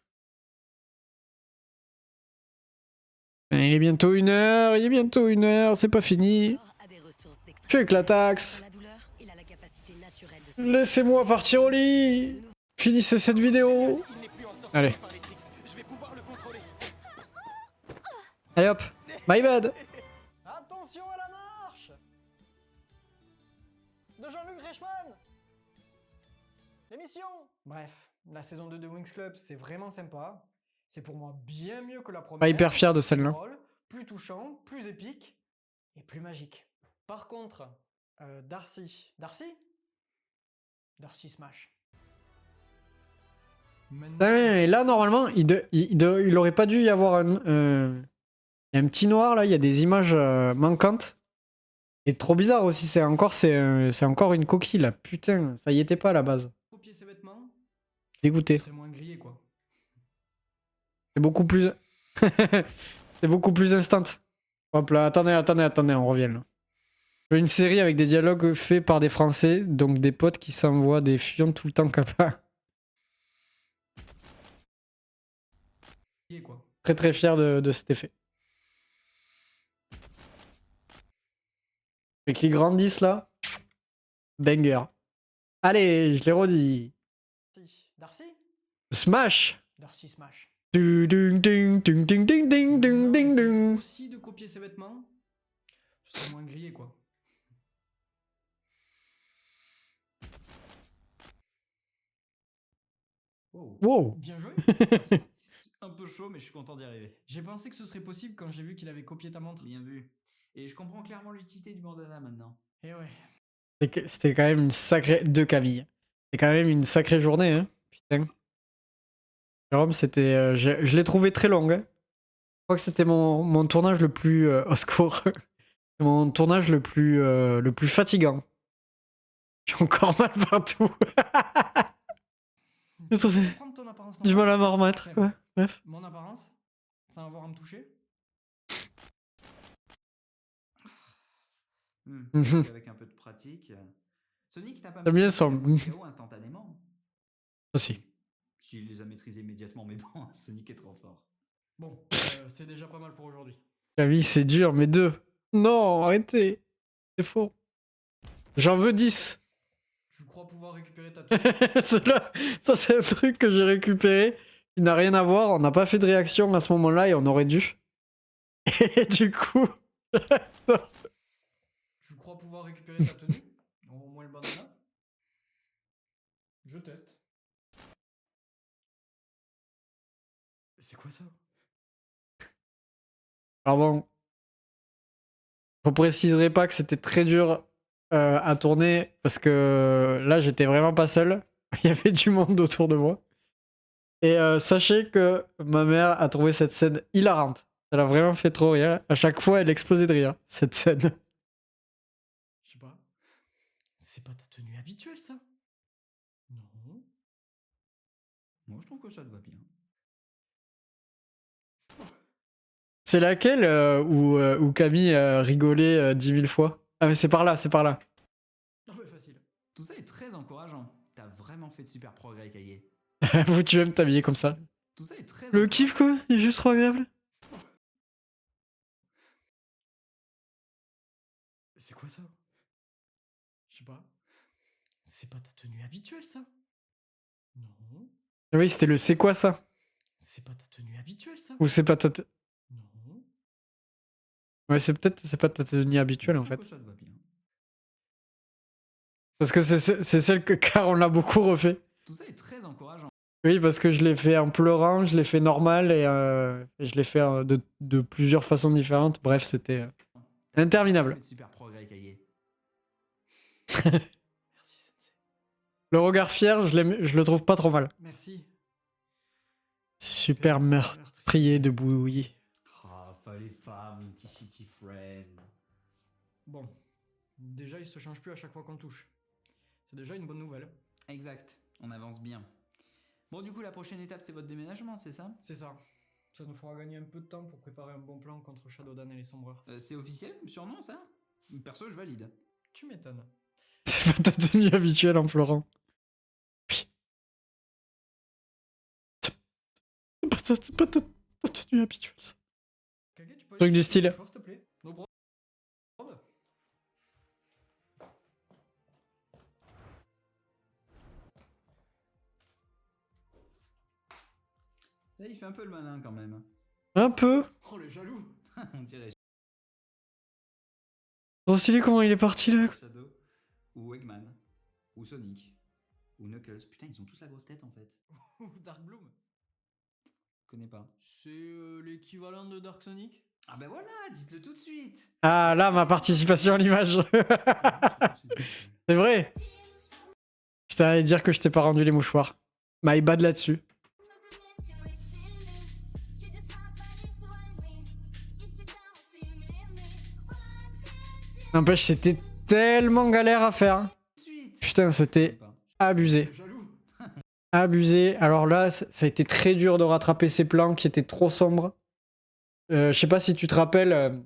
Il est bientôt 1h, c'est pas fini. Je suis avec la taxe. Laissez-moi partir au lit. Finissez cette vidéo. Allez. Allez hop, my bad. Attention à la marche de Jean-Luc Reichmann. L'émission. Bref, la saison 2 de Winx Club, c'est vraiment sympa. C'est pour moi bien mieux que la première. Pas hyper fier de celle-là. Plus touchant, plus épique et plus magique. Par contre, Darcy Smash. Et là normalement, il aurait pas dû y avoir un petit noir là. Il y a des images manquantes. Et trop bizarre aussi. C'est encore une coquille là. Putain, ça y était pas à la base. Copier ses vêtements. Dégoûté. C'est moins grillé quoi. C'est beaucoup plus... c'est beaucoup plus instant. Hop là, attendez, on revient là. Je veux une série avec des dialogues faits par des Français, donc des potes qui s'envoient des fions tout le temps capable. Très très fier de cet effet. Et qui grandissent là. Banger. Allez, je l'ai redit. Darcy Smash. Darcy Smash. Ding ding ding ding ding ding ding ding ding. Aussi de copier ses vêtements. Ce serait moins grillé quoi. Wow. Bien joué. Un peu chaud mais je suis content d'y arriver. J'ai pensé que ce serait possible quand j'ai vu qu'il avait copié ta montre. Bien vu. Et je comprends clairement l'utilité du bandana maintenant. Et ouais. C'était quand même une sacrée... De Camille. C'était quand même une sacrée journée, hein. Putain. Jérôme, c'était... je l'ai trouvé très longue. Hein. Je crois que c'était mon tournage le plus... au secours. Mon tournage le plus fatigant. J'ai encore mal partout. Prendre ton apparence J'ai mal normale. à m'en remettre, Très quoi. bien. Bref. Mon apparence, sans avoir à me toucher. Avec un peu de pratique. Sonic n'a pas J'aime bien maîtrisé son- ses KO instantanément. Aussi. S'il les a maîtrisés immédiatement, mais bon, Sonic est trop fort. Bon, c'est déjà pas mal pour aujourd'hui. Camille, c'est dur, mais 2. Non, arrêtez. C'est faux. J'en veux 10. Tu crois pouvoir récupérer ta tenue? Cela, ça, c'est un truc que j'ai récupéré qui n'a rien à voir. On n'a pas fait de réaction à ce moment-là et on aurait dû. Et du coup. Tu crois pouvoir récupérer ta tenue? Au moins le bandana? Je teste. C'est quoi ça? Alors bon. Je préciserai pas que c'était très dur à tourner parce que là, j'étais vraiment pas seul. Il y avait du monde autour de moi. Et sachez que ma mère a trouvé cette scène hilarante. Elle a vraiment fait trop rire. À chaque fois, elle explosait de rire, cette scène. Je sais pas. C'est pas ta tenue habituelle, ça? Non. Moi, je trouve que ça te va bien. C'est laquelle où Camille rigolait 10 000 fois? Ah mais c'est par là, c'est par là. Ah ouais, facile. Tout ça est très encourageant. T'as vraiment fait de super progrès, Kaye. Vous, tu aimes t'habiller comme ça. Tout ça est très Le kiff quoi, il est juste trop agréable. C'est quoi ça? Je sais pas. C'est pas ta tenue habituelle, ça? Non. Ah oui, c'était le c'est quoi ça? C'est pas ta tenue habituelle, ça? Ou c'est pas ta... Non. Ouais, c'est pas ta tenue habituelle en Je trouve fait. que ça te va bien. Parce que c'est celle que... Car on l'a beaucoup refait. Tout ça est très encourageant. Oui, parce que je l'ai fait en pleurant, je l'ai fait normal et je l'ai fait de plusieurs façons différentes. Bref, c'était interminable. Fait de super progrès, Kaye. Merci, Sensei. Le regard fier, je le trouve pas trop mal. Merci. Super meurtrier de bouillie. Ah, fallait pas, mon petit shitty friend. Bon. Déjà, il se change plus à chaque fois qu'on le touche. C'est déjà une bonne nouvelle. Exact, on avance bien. Bon, du coup, la prochaine étape, c'est votre déménagement, c'est ça? C'est ça. Ça nous fera gagner un peu de temps pour préparer un bon plan contre Shadowdan et les Sombreurs. C'est officiel comme surnom, ça? Perso, je valide. Tu m'étonnes. C'est pas ta tenue habituelle en pleurant. Oui. C'est pas ta tenue habituelle, ça. Kage, tu peux Truc aller du chercher style. le mouchoir, s'il te plaît? No problem. Là, il fait un peu le malin quand même. Un peu. Oh, le jaloux. On dirait Trop stylé comment il est parti là. Shadow, ou Eggman, ou Sonic, ou Knuckles. Putain, ils ont tous la grosse tête en fait. Ou Dark Bloom. Je connais pas. C'est l'équivalent de Dark Sonic? Ah bah voilà, dites-le tout de suite. Ah là, ma participation à l'image. C'est vrai. Je t'allais dire que je t'ai pas rendu les mouchoirs. My bad là-dessus. N'empêche, c'était tellement galère à faire. Putain, c'était abusé. Le jaloux. Abusé. Alors là, ça a été très dur de rattraper ces plans qui étaient trop sombres. Je sais pas si tu te rappelles,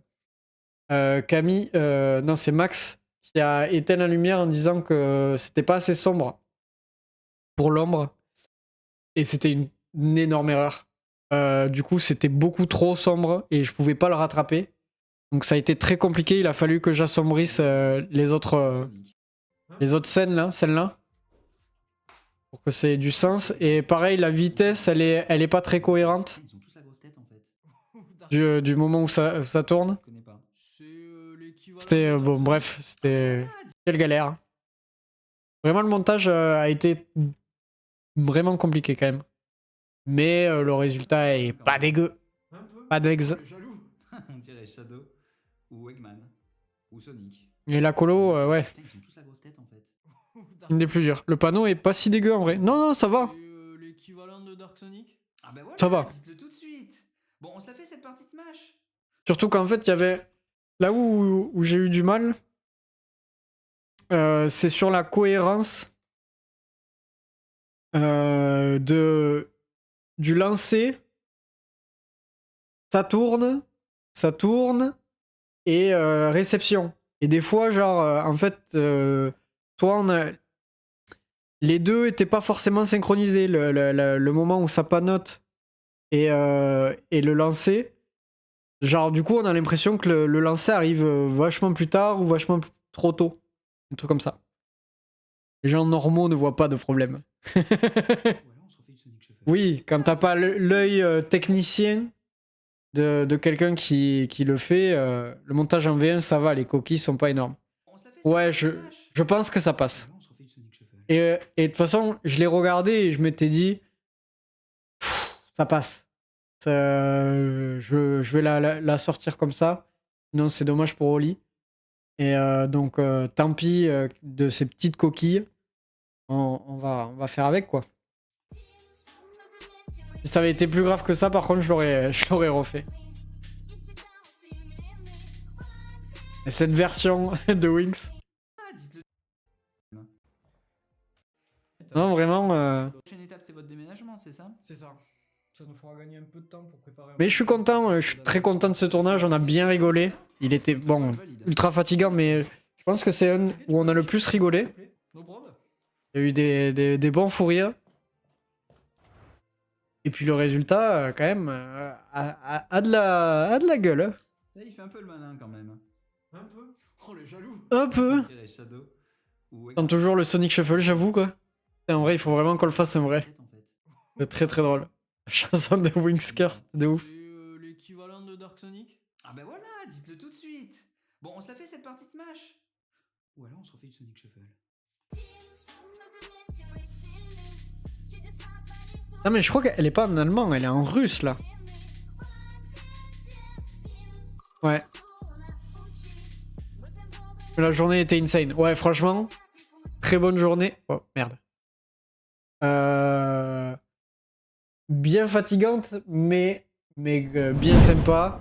Camille, non, c'est Max qui a éteint la lumière en disant que c'était pas assez sombre pour l'ombre. Et c'était une énorme erreur. Du coup, c'était beaucoup trop sombre et je pouvais pas le rattraper. Donc ça a été très compliqué. Il a fallu que j'assombrisse les autres scènes là, celle-là, pour que ça ait du sens. Et pareil, la vitesse, elle est pas très cohérente Ils ont tous la grosse tête en fait. du moment où ça tourne. Je connais pas. C'est l'équivalent. C'était de bon, Dark bref, c'était quelle galère. Vraiment, le montage a été vraiment compliqué quand même. Mais le résultat est pas dégueu. Sonic. Un peu. Pas d'ex. Le jaloux. On dirait Shadow, ou Eggman, ou Sonic. Et la colo, ouais, Putain, ils ont tous la grosse tête en fait. une des plus dures. Le panneau est pas si dégueu en vrai. Non, non, ça va. L'équivalent de Dark Sonic? Ah bah voilà, Ça va. dites-le tout de suite. Bon, on se la fait cette partie de Smash. Surtout qu'en fait, il y avait. Là où j'ai eu du mal, c'est sur la cohérence du lancer. Ça tourne, et réception. Et des fois, genre, en fait, soit les deux étaient pas forcément synchronisés. Le moment où ça panote et le lancer. Genre, du coup, on a l'impression que le lancer arrive vachement plus tard ou vachement trop tôt. Un truc comme ça. Les gens normaux ne voient pas de problème. Oui, quand t'as pas l'œil technicien de quelqu'un qui le fait, le montage en V1, ça va, les coquilles sont pas énormes. Ouais, je pense que ça passe. Et de toute façon, je l'ai regardé et je m'étais dit, ça passe. Je vais la sortir comme ça. Sinon, c'est dommage pour Oli. Et donc, tant pis de ces petites coquilles. On va faire avec, quoi. Si ça avait été plus grave que ça, par contre, je l'aurais refait. Et cette version de Wings. Non, vraiment. La prochaine étape, c'est votre déménagement, c'est ça? C'est ça. Ça nous fera gagner un peu de temps pour préparer. Mais je suis content, je suis très content de ce tournage. On a bien rigolé. Il était, bon, ultra fatigant, mais je pense que c'est un où on a le plus rigolé. Il y a eu des bons fous rires. Et puis le résultat, quand même, a de la gueule. Là, il fait un peu le malin quand même. Un peu. Oh, le jaloux. Un peu. Shadow, ou Tant toujours le Sonic Shuffle, j'avoue, quoi. Et en vrai, il faut vraiment qu'on le fasse en vrai. C'est très très drôle. La chanson de Wings Curse, de ouf. L'équivalent de Dark Sonic? Ah bah voilà, dites-le tout de suite. Bon, on se la fait cette partie de Smash. Ou alors on se refait du Sonic Shuffle. Non mais je crois qu'elle est pas en allemand, elle est en russe là. Ouais. La journée était insane. Ouais, franchement, très bonne journée. Oh merde. Bien fatigante, mais bien sympa.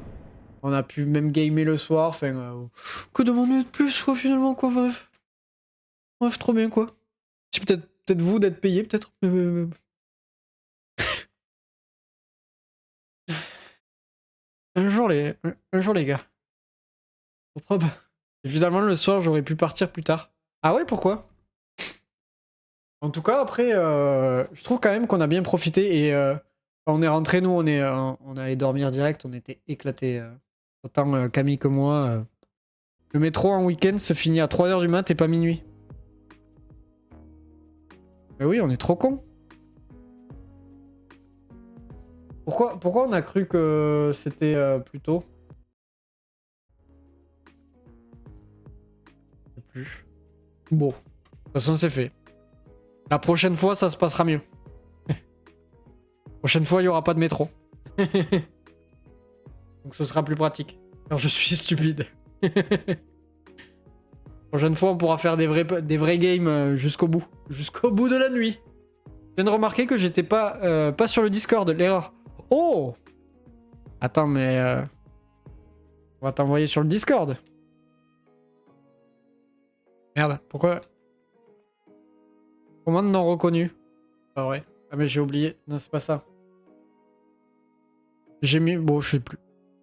On a pu même gamer le soir. Enfin, que demander de plus, quoi, finalement, quoi. Bref, trop bien, quoi. C'est peut-être vous d'être payé, peut-être. Un jour, les gars. Au propre. Évidemment, le soir, j'aurais pu partir plus tard. Ah ouais, pourquoi? En tout cas, après, je trouve quand même qu'on a bien profité. Et quand on est rentré, nous, on est allé dormir direct. On était éclatés. Autant Camille que moi. Le métro en week-end se finit à 3h du mat et pas minuit. Mais oui, on est trop cons. Pourquoi on a cru que c'était plus tôt? Je sais plus. Bon. De toute façon, c'est fait. La prochaine fois, ça se passera mieux. Prochaine fois, il n'y aura pas de métro. Donc ce sera plus pratique. Alors je suis stupide. Prochaine fois, on pourra faire des vrais games jusqu'au bout. Jusqu'au bout de la nuit. Je viens de remarquer que j'étais pas sur le Discord, l'erreur. Oh! Attends, mais... on va t'envoyer sur le Discord. Merde, pourquoi... Commande non reconnue. Pas vrai. Ah mais j'ai oublié. Non, c'est pas ça. J'ai mis... Bon, je sais plus.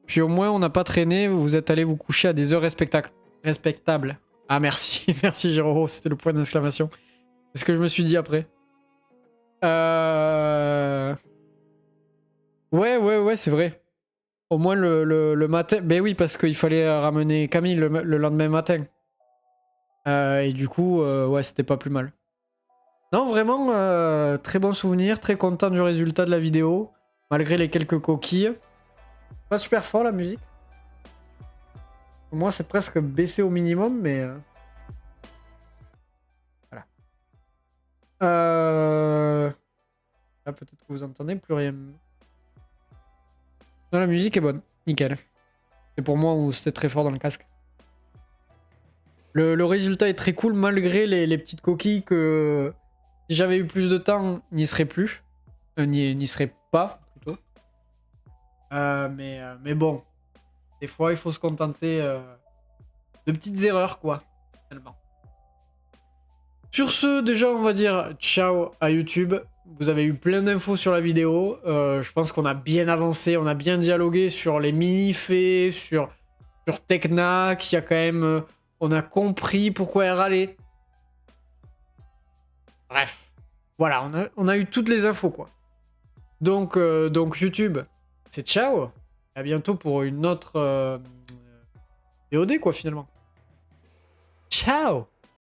Puis au moins, on n'a pas traîné. Vous êtes allé vous coucher à des heures respectables. Ah merci. Merci Géraud. C'était le point d'exclamation. C'est ce que je me suis dit après. Ouais, c'est vrai. Au moins le matin... Ben oui, parce qu'il fallait ramener Camille le lendemain matin. Et du coup, ouais, c'était pas plus mal. Non, vraiment, très bon souvenir, très content du résultat de la vidéo, malgré les quelques coquilles. Pas super fort la musique. Pour moi, c'est presque baissé au minimum, mais... Voilà. Là, peut-être que vous entendez plus rien. Non, la musique est bonne, nickel. C'est pour moi où c'était très fort dans le casque. Le résultat est très cool malgré les petites coquilles que si j'avais eu plus de temps, n'y serait plus. N'y serait pas, plutôt. Mais bon. Des fois, il faut se contenter de petites erreurs, quoi. Tellement. Sur ce, déjà, on va dire ciao à YouTube. Vous avez eu plein d'infos sur la vidéo. Je pense qu'on a bien avancé, on a bien dialogué sur les mini-faits, sur Tekna, qui a quand même... on a compris pourquoi elle râlait. Bref. Voilà, on a eu toutes les infos, quoi. Donc YouTube, c'est ciao. À bientôt pour une autre VOD, quoi, finalement. Ciao.